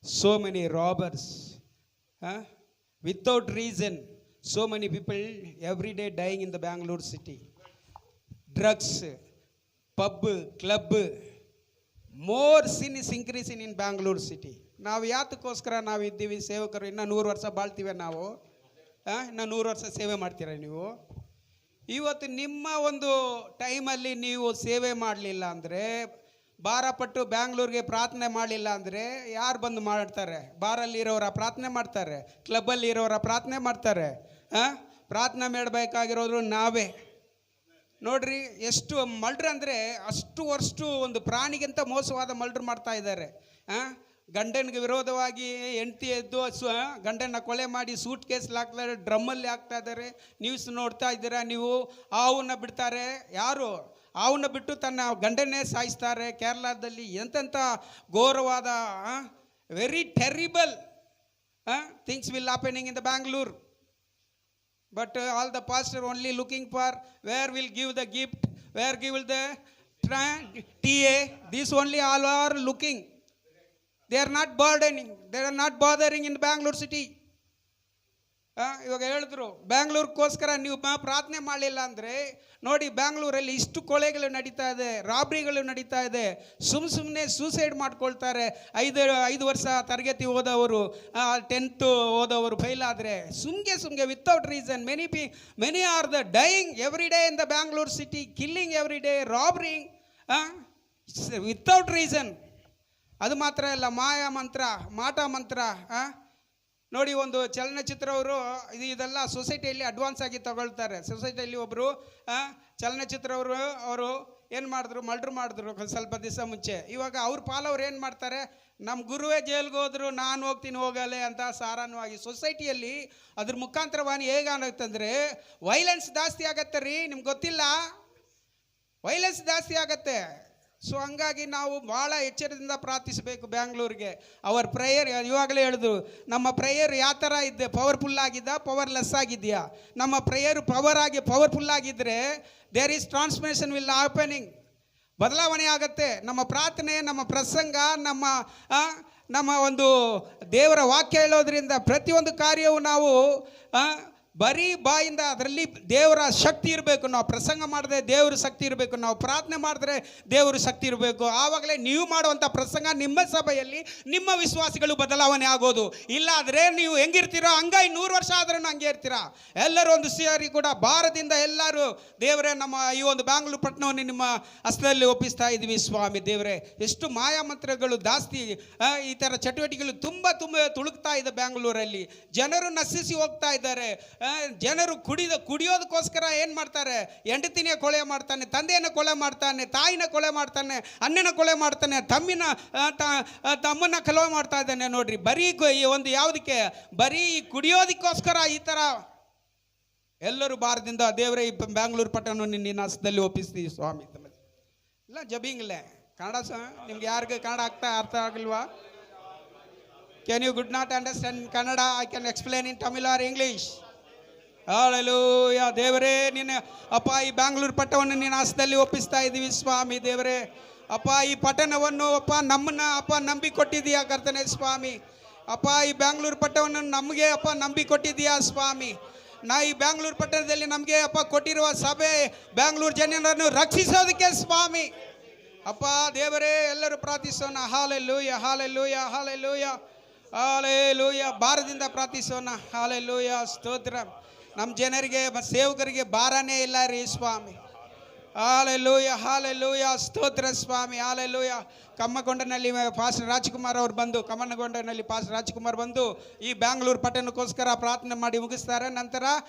so many robbers, without reason, so many people every day dying in the Bangalore city. Drugs, pub, club, more sin is increasing in Bangalore city. ನಾವು ಯಾತಕ್ಕೋಸ್ಕರ ನಾವು ಇದ್ದೀವಿ ಸೇವಕರು? ಇನ್ನು 100 ವರ್ಷ ಬಾಳ್ತೀವಿ ನಾವು? ಇನ್ನು 100 ವರ್ಷ ಸೇವೆ ಮಾಡ್ತೀರಾ ನೀವು? ಇವತ್ತು ನಿಮ್ಮ ಒಂದು ಟೈಮಲ್ಲಿ ನೀವು ಸೇವೆ ಮಾಡಲಿಲ್ಲ ಅಂದರೆ, ಭಾರಪಟ್ಟು ಬ್ಯಾಂಗ್ಳೂರಿಗೆ ಪ್ರಾರ್ಥನೆ ಮಾಡಲಿಲ್ಲ ಅಂದರೆ ಯಾರು ಬಂದು ಮಾಡ್ತಾರೆ? ಬಾರಲ್ಲಿ ಇರೋರ ಪ್ರಾರ್ಥನೆ ಮಾಡ್ತಾರೆ, ಕ್ಲಬ್ಬಲ್ಲಿ ಇರೋರ ಪ್ರಾರ್ಥನೆ ಮಾಡ್ತಾರೆ. ಪ್ರಾರ್ಥನೆ ಮಾಡಬೇಕಾಗಿರೋದು ನಾವೇ. ನೋಡ್ರಿ, ಎಷ್ಟು ಮಲ್ಡ್ರ್ ಅಂದರೆ ಅಷ್ಟು ಒಂದು ಪ್ರಾಣಿಗಿಂತ ಮೋಸವಾದ ಮಲ್ಡ್ರ್ ಮಾಡ್ತಾ ಇದ್ದಾರೆ. ಗಂಡನಿಗೆ ವಿರೋಧವಾಗಿ ಹೆಂಡತಿ ಎದ್ದು ಗಂಡನ ಕೊಲೆ ಮಾಡಿ ಸೂಟ್ ಕೇಸ್ಲಿ ಹಾಕ್ತಾರೆ, ಡ್ರಮ್ಮಲ್ಲಿ ಹಾಕ್ತಾ ಇದ್ದಾರೆ. ನ್ಯೂಸ್ ನೋಡ್ತಾ ಇದ್ದೀರಾ ನೀವು. ಹಾವನ್ನ ಬಿಡ್ತಾರೆ. ಯಾರು ಅವನ್ನ ಬಿಟ್ಟು ತನ್ನ ಗಂಡನ್ನೇ ಸಾಯಿಸ್ತಾರೆ ಕೇರಳದಲ್ಲಿ. ಎಂತೆಂಥ ಘೋರವಾದ very terrible things will happening in the Bangalore. But all the pastor only looking for where will give the gift, where give the TA. These only all are looking. They are not burdening. They are not bothering in Bangalore city. ಇವಾಗ ಹೇಳಿದ್ರು ಬ್ಯಾಂಗ್ಳೂರ್ಗೋಸ್ಕರ ನೀವು ಪ್ರಾರ್ಥನೆ ಮಾಡಲಿಲ್ಲ ಅಂದರೆ ನೋಡಿ, ಬ್ಯಾಂಗ್ಳೂರಲ್ಲಿ ಇಷ್ಟು ಕೊಲೆಗಳು ನಡೀತಾ ಇದೆ, ರಾಬ್ರಿಗಳು ನಡೀತಾ ಇದೆ, ಸುಮ್ಮನೆ ಸೂಸೈಡ್ ಮಾಡ್ಕೊಳ್ತಾರೆ. 5 ವರ್ಷ ತರಗತಿ ಓದೋವರು, 10th ಓದೋವರು ಫೈಲ್ ಆದರೆ ಸುಮ್ಗೆ without reason many are the dying every day in the Bangalore city, killing every day, robbing without reason. ಅದು ಮಾತ್ರ ಅಲ್ಲ, ಮಾಟ ಮಂತ್ರ. ನೋಡಿ, ಒಂದು ಚಲನಚಿತ್ರವರು ಇದೆಲ್ಲ ಸೊಸೈಟಿಯಲ್ಲಿ ಅಡ್ವಾನ್ಸ್ ಆಗಿ ತಗೊಳ್ತಾರೆ. ಸೊಸೈಟಿಯಲ್ಲಿ ಒಬ್ಬರು ಅವರು ಏನು ಮಾಡಿದ್ರು, ಮರ್ಡ್ರ್ ಮಾಡಿದ್ರು ಸ್ವಲ್ಪ ದಿವಸ ಮುಂಚೆ. ಇವಾಗ ಅವ್ರ ಪಾಲವ್ರು ಏನು ಮಾಡ್ತಾರೆ, ನಮ್ಮ ಗುರುವೇ ಜೈಲ್ಗೆ ಹೋದ್ರು ನಾನು ಹೋಗ್ತೀನಿ ಹೋಗಲೆ ಅಂತ ಸಾರಾನ್ಯವಾಗಿ ಸೊಸೈಟಿಯಲ್ಲಿ ಅದ್ರ ಮುಖಾಂತರವಾಗಿ ಹೇಗಾಗುತ್ತಂದರೆ ವೈಲೆನ್ಸ್ ಜಾಸ್ತಿ ಆಗತ್ತೆ ರೀ. ನಿಮ್ಗೆ ಗೊತ್ತಿಲ್ಲ, ವೈಲೆನ್ಸ್ ಜಾಸ್ತಿ ಆಗತ್ತೆ. ಸೊ ಹಂಗಾಗಿ ನಾವು ಭಾಳ ಎಚ್ಚರದಿಂದ ಪ್ರಾರ್ಥಿಸಬೇಕು ಬ್ಯಾಂಗ್ಳೂರಿಗೆ. ಅವರ ಪ್ರೇಯರ್ ಇವಾಗಲೇ ಹೇಳಿದ್ರು, ನಮ್ಮ ಪ್ರೇಯರ್ ಯಾವ ಥರ ಇದ್ದೆ, ಪವರ್ಫುಲ್ ಆಗಿದ್ದ, ಪವರ್ಲೆಸ್ ಆಗಿದೆಯಾ? ನಮ್ಮ ಪ್ರೇಯರು ಪವರ್ಫುಲ್ ಆಗಿದ್ದರೆ there is transformation will happening, ಬದಲಾವಣೆ ಆಗುತ್ತೆ. ನಮ್ಮ ಪ್ರಾರ್ಥನೆ, ನಮ್ಮ ಪ್ರಸಂಗ, ನಮ್ಮ ಒಂದು ದೇವರ ವಾಕ್ಯ ಹೇಳೋದ್ರಿಂದ ಪ್ರತಿಯೊಂದು ಕಾರ್ಯವು ನಾವು ಬರೀ ಬಾಯಿಂದ ಅದರಲ್ಲಿ ದೇವರ ಶಕ್ತಿ ಇರಬೇಕು. ನಾವು ಪ್ರಸಂಗ ಮಾಡಿದ್ರೆ ದೇವರ ಶಕ್ತಿ ಇರಬೇಕು, ನಾವು ಪ್ರಾರ್ಥನೆ ಮಾಡಿದ್ರೆ ದೇವರ ಶಕ್ತಿ ಇರಬೇಕು. ಆವಾಗಲೇ ನೀವು ಮಾಡುವಂಥ ಪ್ರಸಂಗ ನಿಮ್ಮ ಸಭೆಯಲ್ಲಿ ನಿಮ್ಮ ವಿಶ್ವಾಸಿಗಳು ಬದಲಾವಣೆ ಆಗೋದು. ಇಲ್ಲಾದರೆ ನೀವು ಹೆಂಗಿರ್ತೀರೋ ಹಂಗೆ 100 ವರ್ಷ ಆದ್ರೂ ಹಂಗೆ ಇರ್ತೀರಾ. ಎಲ್ಲರೂ ಒಂದು ಸೇರಿ ಕೂಡ ಭಾರತದಿಂದ ಎಲ್ಲರೂ ದೇವರೇ ನಮ್ಮ ಈ ಒಂದು ಬ್ಯಾಂಗ್ಳೂರು ಪಟ್ಟಣವನ್ನು ನಿಮ್ಮ ಹಸ್ತದಲ್ಲಿ ಒಪ್ಪಿಸ್ತಾ ಇದ್ದೀವಿ ಸ್ವಾಮಿ. ದೇವರೇ, ಎಷ್ಟು ಮಾಯಾಮಂತ್ರಗಳು ಜಾಸ್ತಿ, ಈ ಥರ ಚಟುವಟಿಕೆಗಳು ತುಂಬ ತುಳುಕ್ತಾ ಇದೆ ಬ್ಯಾಂಗ್ಳೂರಲ್ಲಿ. ಜನರು ನಶಿಸಿ ಹೋಗ್ತಾ ಇದ್ದಾರೆ. ಜನರು ಕುಡಿಯೋದಕ್ಕೋಸ್ಕರ ಏನು ಮಾಡ್ತಾರೆ, ಹೆಂಡತಿನೇ ಕೊಲೆ ಮಾಡ್ತಾನೆ, ತಂದೆಯನ್ನು ಕೊಲೆ ಮಾಡ್ತಾನೆ, ತಾಯಿನ ಕೊಲೆ ಮಾಡ್ತಾನೆ, ಅಣ್ಣನ ಕೊಲೆ ಮಾಡ್ತಾನೆ, ತಮ್ಮನ್ನ ಕೊಲೆ ಮಾಡ್ತಾ ಇದ್ದಾನೆ. ನೋಡ್ರಿ, ಬರೀ ಒಂದು ಯಾವುದಕ್ಕೆ, ಬರೀ ಕುಡಿಯೋದಕ್ಕೋಸ್ಕರ ಈ ಥರ ಎಲ್ಲರೂ ಭಾರತದಿಂದ ದೇವರೇ ಈ ಬ್ಯಾಂಗ್ಳೂರು ಪಟ್ಟಣವನ್ನು ನಿನ್ನ ಹಸ್ತದಲ್ಲಿ ಒಪ್ಪಿಸ್ತೀವಿ ಸ್ವಾಮಿ. ಇಲ್ಲ ಜಬಿಂಗ್ಲೆ ಕನ್ನಡ ನಿಮ್ಗೆ ಯಾರಿಗೆ ಕನ್ನಡ ಅರ್ಥ ಆಗಿಲ್ವಾ? Can you good not understand Kannada? I can explain in Tamil or English. Hallelujah. ದೇವರೇ, ನಿನ್ನ ಅಪ್ಪ ಈ ಬ್ಯಾಂಗ್ಳೂರು ಪಟ್ಟಣವನ್ನು ನಿನ್ನ ಹಸ್ತದಲ್ಲಿ ಒಪ್ಪಿಸ್ತಾ ಇದ್ದೀವಿ ಸ್ವಾಮಿ. ದೇವರೇ ಅಪ್ಪ, ಈ ಪಟ್ಟಣವನ್ನು ಅಪ್ಪ ನಮ್ಮನ್ನ ನಂಬಿಕೊಟ್ಟಿದ್ದೀಯಾ ಕರ್ತನೆ ಸ್ವಾಮಿ. ಅಪ್ಪ, ಈ ಬ್ಯಾಂಗ್ಳೂರು ಪಟ್ಟಣವನ್ನು ನಮಗೆ ನಂಬಿಕೊಟ್ಟಿದ್ದೀಯಾ ಸ್ವಾಮಿ. ಈ ಬ್ಯಾಂಗ್ಳೂರು ಪಟ್ಟಣದಲ್ಲಿ ನಮಗೆ ಕೊಟ್ಟಿರುವ ಸಭೆ ಬ್ಯಾಂಗ್ಳೂರು ಜನರನ್ನು ರಕ್ಷಿಸೋದಕ್ಕೆ ಸ್ವಾಮಿ. ಅಪ್ಪ ದೇವರೇ, ಎಲ್ಲರೂ ಪ್ರಾರ್ಥಿಸೋಣ. Hallelujah, hallelujah, hallelujah, hallelujah. ಭಾರತದಿಂದ ಪ್ರಾರ್ಥಿಸೋಣ. ಹಾಲೆಲೂಯಾ, ಸ್ತೋತ್ರ. ನಮ್ಮ ಜನರಿಗೆ ಸೇವಕರಿಗೆ ಭಾರನೇ ಇಲ್ಲ ರೀ ಸ್ವಾಮಿ. ಹಾಲೆಲೂಯಾ, ಹಾಲೆಲೂಯಾ, ಸ್ತೋತ್ರ ಸ್ವಾಮಿ. ಹಾಲೆಲೂಯಾ. ಕಮ್ಮಗೊಂಡನಲ್ಲಿ ಪಾಸ್ಟರ್ ರಾಜ್ಕುಮಾರ್ ಅವರು ಬಂದು, ಕಮ್ಮನಗೊಂಡನಲ್ಲಿ ಪಾಸ್ಟರ್ ರಾಜ್ಕುಮಾರ್ ಬಂದು ಈ ಬ್ಯಾಂಗ್ಳೂರು ಪಟ್ಟಣಕ್ಕೋಸ್ಕರ ಪ್ರಾರ್ಥನೆ ಮಾಡಿ ಮುಗಿಸ್ತಾರೆ. ನಂತರ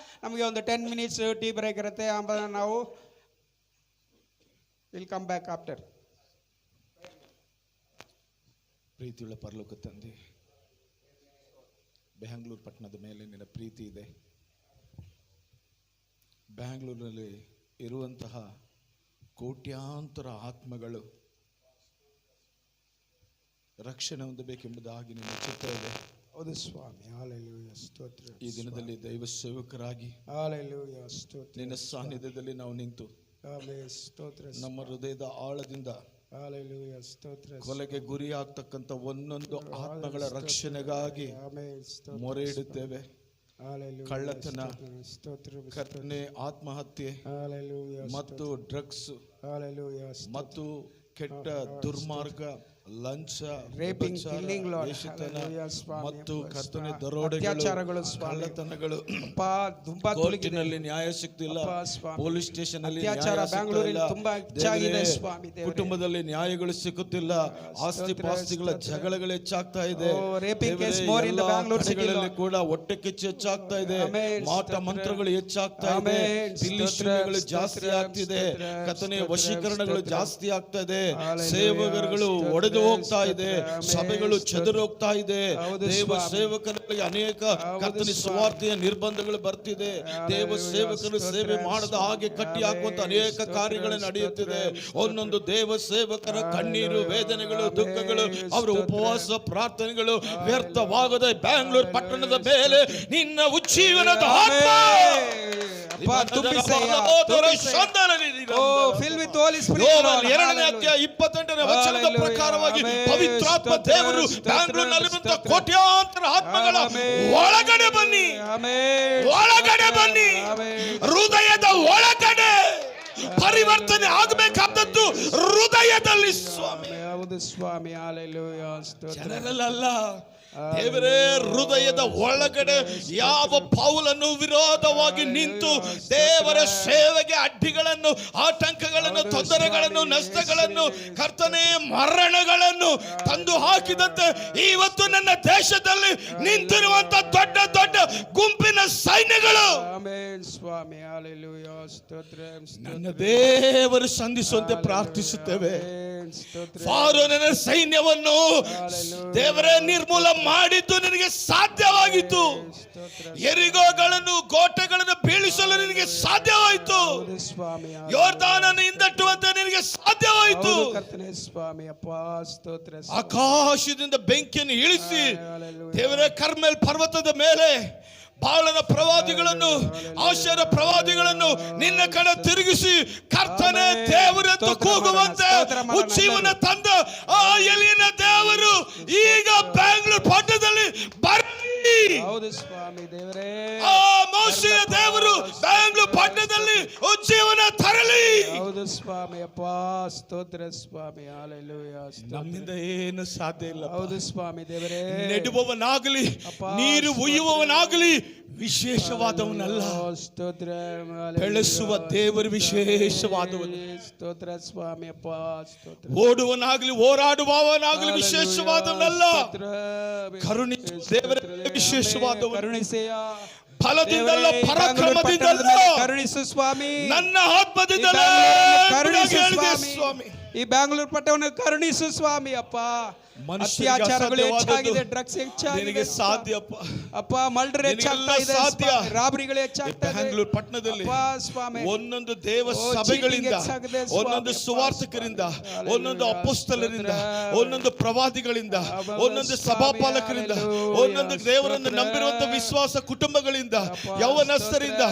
ನಮಗೆ ಒಂದು 10 minutes ಟೀ ಬ್ರೇಕ್ ಇರುತ್ತೆ. ನಾವು ವಿಲ್ ಕಮ್ ಬ್ಯಾಕ್ ಆಫ್ಟರ್. ಪ್ರೀತಿಯುಳ್ಳ ಪರಲೋಕ ತಂದೆ, ಬ್ಯಾಂಗ್ಳೂರು ಪಟ್ಟಣದ ಮೇಲೆ ನಿನ್ನ ಪ್ರೀತಿ ಇದೆ. ಬ್ಯಾಂಗ್ಳೂರಿನಲ್ಲಿ ಇರುವಂತಹ ಕೋಟ್ಯಾಂತರ ಆತ್ಮಗಳು ರಕ್ಷಣೆ ಹೊಂದಬೇಕೆಂಬುದಾಗಿ ನಿನ್ನ ಚಿತ್ತ ಇದೆ. ಹೌದು ಸ್ವಾಮಿ. ಹಲ್ಲೆಲೂಯಾ, ಸ್ತೋತ್ರ. ಈ ದಿನದಲ್ಲಿ ದೈವ ಸೇವಕರಾಗಿ ಹಲ್ಲೆಲೂಯಾ, ಸ್ತೋತ್ರ. ನಿನ್ನ ಸಾನ್ನಿಧ್ಯದಲ್ಲಿ ನಾವು ನಿಂತು ಆಮೆನ್, ಸ್ತೋತ್ರ. ನಮ್ಮ ಹೃದಯದ ಆಳದಿಂದ ಹಲ್ಲೆಲೂಯಾ, ಸ್ತೋತ್ರ. ಕೊಲೆಗೆ ಗುರಿಯಾಗ್ತಕ್ಕಂಥ ಒಂದೊಂದು ಆತ್ಮಗಳ ರಕ್ಷಣೆಗಾಗಿ ಮೊರೆ ಇಡುತ್ತೇವೆ. ಕಳ್ಳತನ, ಕರ್ತನೆ, ಆತ್ಮಹತ್ಯೆ ಮತ್ತು ಡ್ರಗ್ಸ್ ಮತ್ತು ಕೆಟ್ಟ ದುರ್ಮಾರ್ಗ, ಲಂಚ, ರೇಪಿಂಗ್, ಕಿಲ್ಲಿಂಗ್, ಮತ್ತು ಕರ್ತನೆ ದರೋಡೆಗಳು, ಕಳ್ಳತನಗಳು, ಕೋರ್ಟಿನಲ್ಲಿ ನ್ಯಾಯ ಸಿಗ್ತಿಲ್ಲ, ಪೊಲೀಸ್ ಸ್ಟೇಷನ್ ಅಲ್ಲಿ ಕುಟುಂಬದಲ್ಲಿ ನ್ಯಾಯಗಳು ಸಿಗುತ್ತಿಲ್ಲ, ಆಸ್ತಿ ಪಾಸ್ತಿಗಳ ಜಗಳಗಳು ಹೆಚ್ಚಾಗ್ತಾ ಇದೆ, ಕಡೆಗಳಲ್ಲಿ ಕೂಡ ಹೊಟ್ಟೆ ಕಿಚ್ಚು ಹೆಚ್ಚಾಗ್ತಾ ಇದೆ, ಮಾಟ ಮಂತ್ರಗಳು ಹೆಚ್ಚಾಗ್ತಾ ಇದೆ, ಪಿಲ್ಲಿಗಳು ಜಾಸ್ತಿ ಆಗ್ತಿದೆ, ಕರ್ತನೆ ವಶೀಕರಣಗಳು ಜಾಸ್ತಿ ಆಗ್ತಾ ಇದೆ, ಸೇವಕರುಗಳು ಒಡೆದು ಹೋಗ್ತಾ ಇದೆ, ಸಭೆಗಳು ಚೆದರು ಹೋಗ್ತಾ ಇದೆ, ದೇವ ಸೇವಕರಲ್ಲಿ ಅನೇಕ ಕರ್ತನೆ ಸ್ವಾರ್ಥೀಯ ನಿರ್ಬಂಧಗಳು ಬರ್ತಿದೆ, ದೇವ ಸೇವಕರು ಸೇವೆ ಮಾಡದ ಹಾಗೆ ಕಟ್ಟಿ ಹಾಕುವಂತ ಅನೇಕ ಕಾರ್ಯಗಳು ನಡೆಯುತ್ತಿದೆ. ಒಂದೊಂದು ದೇವ ಸೇವಕರ ಕಣ್ಣೀರು, ವೇದನೆಗಳು, ದುಃಖಗಳು, ಅವರ ಉಪವಾಸ ಪ್ರಾರ್ಥನೆಗಳು ವ್ಯರ್ಥವಾಗದ ಬ್ಯಾಂಗ್ಳೂರು ಪಟ್ಟಣದ ಮೇಲೆ ನಿನ್ನ ಉಜ್ಜೀವನದ ಆತ್ಮ ತುಂಬಿಸಯ್ಯ, ತುಂಬಿಸಯ್ಯ. Oh, fill with Holy Spirit, Lord. ಎರಡನೇ Hallelujah. ಅಧ್ಯಾಯ 28ನೇ ವಚನದ Hallelujah. ಪ್ರಕಾರವಾಗಿ Amen. ಪವಿತ್ರಾತ್ಮ ಸ್ತೋತ್ರ, ದೇವರು ಸ್ತೋತ್ರ, ಬ್ಯಾಂಗ್ಳೂರಿನಲ್ಲಿರುವಂತ ಸ್ತೋತ್ರ. ಕೋಟ್ಯಾಂತರ ಆತ್ಮಗಳ Amen. ಒಳಗಡೆ ಬನ್ನಿ, Amen. ಒಳಗಡೆ ಬನ್ನಿ. Amen. ಹೃದಯದ ಒಳಗಡೆ ಪರಿವರ್ತನೆ ಆಗಬೇಕಾದದ್ದು ಹೃದಯದಲ್ಲಿ ಸ್ವಾಮಿ, ಹೌದು ಸ್ವಾಮಿ. Hallelujah. ಸ್ತೋತ್ರ. ಜನರಲ್ಲ. ದೇವರೇ ಹೃದಯದ ಒಳಗಡೆ ಯಾವ ಪೌಲನ್ನು ವಿರೋಧವಾಗಿ ನಿಂತು ದೇವರ ಸೇವೆಗೆ ಅಡ್ಡಿಗಳನ್ನು, ಆಟಂಕಗಳನ್ನು, ತೊಂದರೆಗಳನ್ನು, ನಷ್ಟಗಳನ್ನು, ಕರ್ತನೆ ಮರಣಗಳನ್ನು ತಂದು ಹಾಕಿದಂತೆ ಇವತ್ತು ನನ್ನ ದೇಶದಲ್ಲಿ ನಿಂತಿರುವಂತ ದೊಡ್ಡ ದೊಡ್ಡ ಗುಂಪಿನ ಸೈನ್ಯಗಳು ಆಮೆನ್ ಸ್ವಾಮಿ. Hallelujah. ಸ್ತೋತ್ರ, ನನ್ನ ದೇವರು ಸಂಧಿಸುವಂತೆ ಪ್ರಾರ್ಥಿಸುತ್ತೇವೆ. ಆಮೆನ್. ಸ್ತೋತ್ರ. ಫಾರೋನನ ಸೈನ್ಯವನ್ನು ದೇವರೇ ನಿರ್ಮೂಲ ಮಾಡಿದ್ದು ನಿನಗೆ ಸಾಧ್ಯವಾಗಿತ್ತು. ಎರಿಗೋಗಳನ್ನು, ಗೋಟೆಗಳನ್ನು ಬೀಳಿಸಲು ನಿನಗೆ ಸಾಧ್ಯವಾಯಿತು. ಹೌದು ಸ್ವಾಮಿ. ಯೋರ್ದಾನನ್ನು ಹಿಂದಟ್ಟುವಂತೆ ನಿನಗೆ ಸಾಧ್ಯವಾಯಿತು. ಹೌದು ಕರ್ತನೇ ಸ್ವಾಮಿ. ಅಪ್ಪ ಸ್ತೋತ್ರ. ಆಕಾಶದಿಂದ ಬೆಂಕಿಯನ್ನು ಇಳಿಸಿ Hallelujah. ದೇವರೇ ಕರ್ಮೆಲ್ ಪರ್ವತದ ಮೇಲೆ ಬಾಳನ ಪ್ರವಾದಿಗಳನ್ನು, ಆಶರ ಪ್ರವಾದಿಗಳನ್ನು ನಿನ್ನ ಕಡೆ ತಿರುಗಿಸಿ ಕರ್ತನೆ ದೇವರೆಂದು ಕೂಗುವಂತೆ ಉಜ್ಜೀವನ ತಂದ ಆ ಎಲಿಯನ ದೇವರು ಈಗ ಬ್ಯಾಂಗ್ಳೂರ್ ಪಟ್ಟಣದಲ್ಲಿ ಬರಲಿ. ಹೌದು ಸ್ವಾಮಿ ದೇವರೇ. ಆ ಮೋಶೆಯ ದೇವರು ಬ್ಯಾಂಗ್ಳೂರ್ ಪಟ್ಟಣದಲ್ಲಿ ಉಜ್ಜೀವನ ತರಲಿ. ಹೌದು ಸ್ವಾಮಿ. ಅಪ್ಪ ಸ್ತೋತ್ರ ಸ್ವಾಮಿ. Hallelujah. ನಮ್ಮಿಂದ ಏನು ಸಾಧ್ಯ ಇಲ್ಲ. ಹೌದು ಸ್ವಾಮಿ ದೇವರೇ. ನೆಡುವವನಾಗಲಿ, ನೀರು ಉಯ್ಯುವವನಾಗಲಿ ವಿಶೇಷವಾದವನಲ್ಲ. ಸ್ತೋತ್ರ. ಬೆಳೆಸುವ ದೇವರು ವಿಶೇಷವಾದವನು. ಸ್ತೋತ್ರ ಸ್ವಾಮಿ. ಅಪ್ಪ ಸ್ತೋತ್ರ. ಓಡುವನಾಗಲಿ ಹೋರಾಡುವವನಾಗಲಿ ವಿಶೇಷವಾದವನಲ್ಲ. ಕರುಣಿಸುವ ದೇವರೇ ವಿಶೇಷವಾದವನು. ಕರುಣಿಸೆಯ ಫಲದಿಂದಲ್ಲ, ಪರಾಕ್ರಮದಿಂದಲ್ಲ, ಕರುಣಿಸು ಸ್ವಾಮಿ. ನನ್ನ ಆತ್ಮದಿಂದಲೇ ಕರುಣಿಸು ಹೇಳಿದೆ ಸ್ವಾಮಿ. ಸ್ವಾಮಿ. ಈ ಬ್ಯಾಂಗ್ಳೂರ್ ಪಟ್ಟಣವನ್ನು ಕರುಣಿಸು ಸ್ವಾಮಿ. ಅಪ್ಪ ಮನುಷ್ಯರಿಗೆ ಅತ್ಯಾಚಾರಗಳು ಅಸಾಧ್ಯವಾದದ್ದು ಹೆಚ್ಚಾಗಿದೆ, ಡ್ರಗ್ಸ್ ಹೆಚ್ಚಾಗಿದೆ ನಿನಗೆ ಸಾಧ್ಯ ಅಪ್ಪ. ಅಪ್ಪ ಮರ್ಡರ್ ಹೆಚ್ಚಾಗ್ತಾ ಇದೆ, ಸಾಧ್ಯ. ರಾಬರಿಗಳು ಹೆಚ್ಚಾಗ್ತಾ ಇದೆ ಬ್ಯಾಂಗ್ಳೂರ್ ಪಟ್ಟಣದಲ್ಲಿ ಅಪ್ಪ ಸ್ವಾಮಿ. ಒಂದೊಂದು ದೇವ ಓ, ಸಭೆಗಳಿಂದ, cheating ಹೆಚ್ಚಾಗಿದೆ ಸ್ವಾಮಿ. ಒಂದೊಂದು ಸುವಾರ್ಥಕರಿಂದ, ಒಂದೊಂದು ಅಪೊಸ್ತಲರಿಂದ, ಒಂದೊಂದು ಪ್ರವಾದಿಗಳಿಂದ, ಒಂದೊಂದು ಸಭಾಪಾಲಕರಿಂದ, ಒಂದೊಂದು ದೇವರನ್ನು ನಂಬಿರುವಂತ ವಿಶ್ವಾಸ ಕುಟುಂಬಗಳಿಂದ, ಯೌವನಸ್ಥರಿಂದ,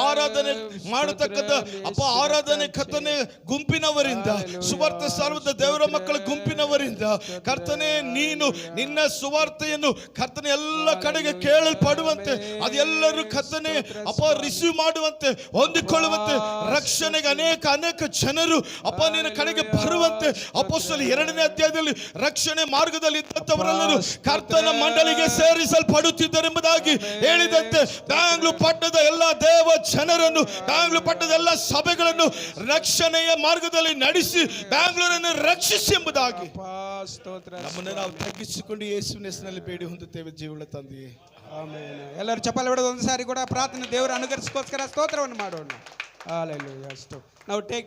ಆರಾಧನೆ ಮಾಡತಕ್ಕಂಥ ಅಪ್ಪ ಆರಾಧನೆ ಕರ್ತನೆ ಗುಂಪಿನವರಿಂದ, ಸುವಾರ್ಥ ಸಾರುವಂತ ದೇವರ ಮಕ್ಕಳ ಗುಂಪಿನವರಿಂದ ಕರ್ತನೆ ನೀನು ನಿನ್ನ ಸುವಾರ್ತೆಯನ್ನು ಕರ್ತನೆ ಎಲ್ಲ ಕಡೆಗೆ ಕೇಳಲ್ಪಡುವಂತೆ, ಅದೆಲ್ಲರೂ ಕರ್ತನೆ ಅಪ್ಪ ರಿಸೀವ್ ಮಾಡುವಂತೆ, ಹೊಂದಿಕೊಳ್ಳುವಂತೆ, ರಕ್ಷಣೆಗೆ ಅನೇಕ ಜನರು ಅಪ್ಪ ನಿನ್ನ ಕಡೆಗೆ ಬರುವಂತೆ, ಅಪೊಸ್ತಲ 2ನೇ ಅಧ್ಯಾಯದಲ್ಲಿ ರಕ್ಷಣೆ ಮಾರ್ಗದಲ್ಲಿ ಇದ್ದಂಥವರೆಲ್ಲರೂ ಕರ್ತನ ಮಂಡಳಿಗೆ ಸೇರಿಸಲ್ಪಡುತ್ತಿದ್ದರೆಂಬುದಾಗಿ ಹೇಳಿದಂತೆ ಬ್ಯಾಂಗ್ಳೂರ್ ಪಟ್ಟಣದ ಎಲ್ಲ ದೇವ ಜನರನ್ನು, ಬ್ಯಾಂಗ್ಳೂರ್ ಪಟ್ಟಣದ ಎಲ್ಲ ಸಭೆಗಳನ್ನು ರಕ್ಷಣೆಯ ಮಾರ್ಗದಲ್ಲಿ ನಡೆಸಿ ಬ್ಯಾಂಗ್ಳೂರನ್ನು ರಕ್ಷಿಸಿ ಎಂಬುದಾಗಿ ಸ್ತೋತ್ರ. ನಮ್ಮನ್ನು ನಾವು ತಗ್ಗಿಸಿಕೊಂಡು ಯೇಸುವಿನ ಹೆಸರಿನಲ್ಲಿ ಬೇಡಿ ಹೊಂದುತ್ತೇವೆ ಜೀವನ ತಂದೆಯೇ. ಆಮೆನ್. ಎಲ್ಲರೂ ಚಪ್ಪಾಳೆ ಹೊಡೆದು ಒಂದು ಸಾರಿ ಕೂಡ ಪ್ರಾರ್ಥನೆ ದೇವರ ಅನುಗ್ರಹಿಸೋಸ್ಕರ ಸ್ತೋತ್ರವನ್ನು ಮಾಡೋಣ. Hallelujah. ನಾವು ಟೇಕ್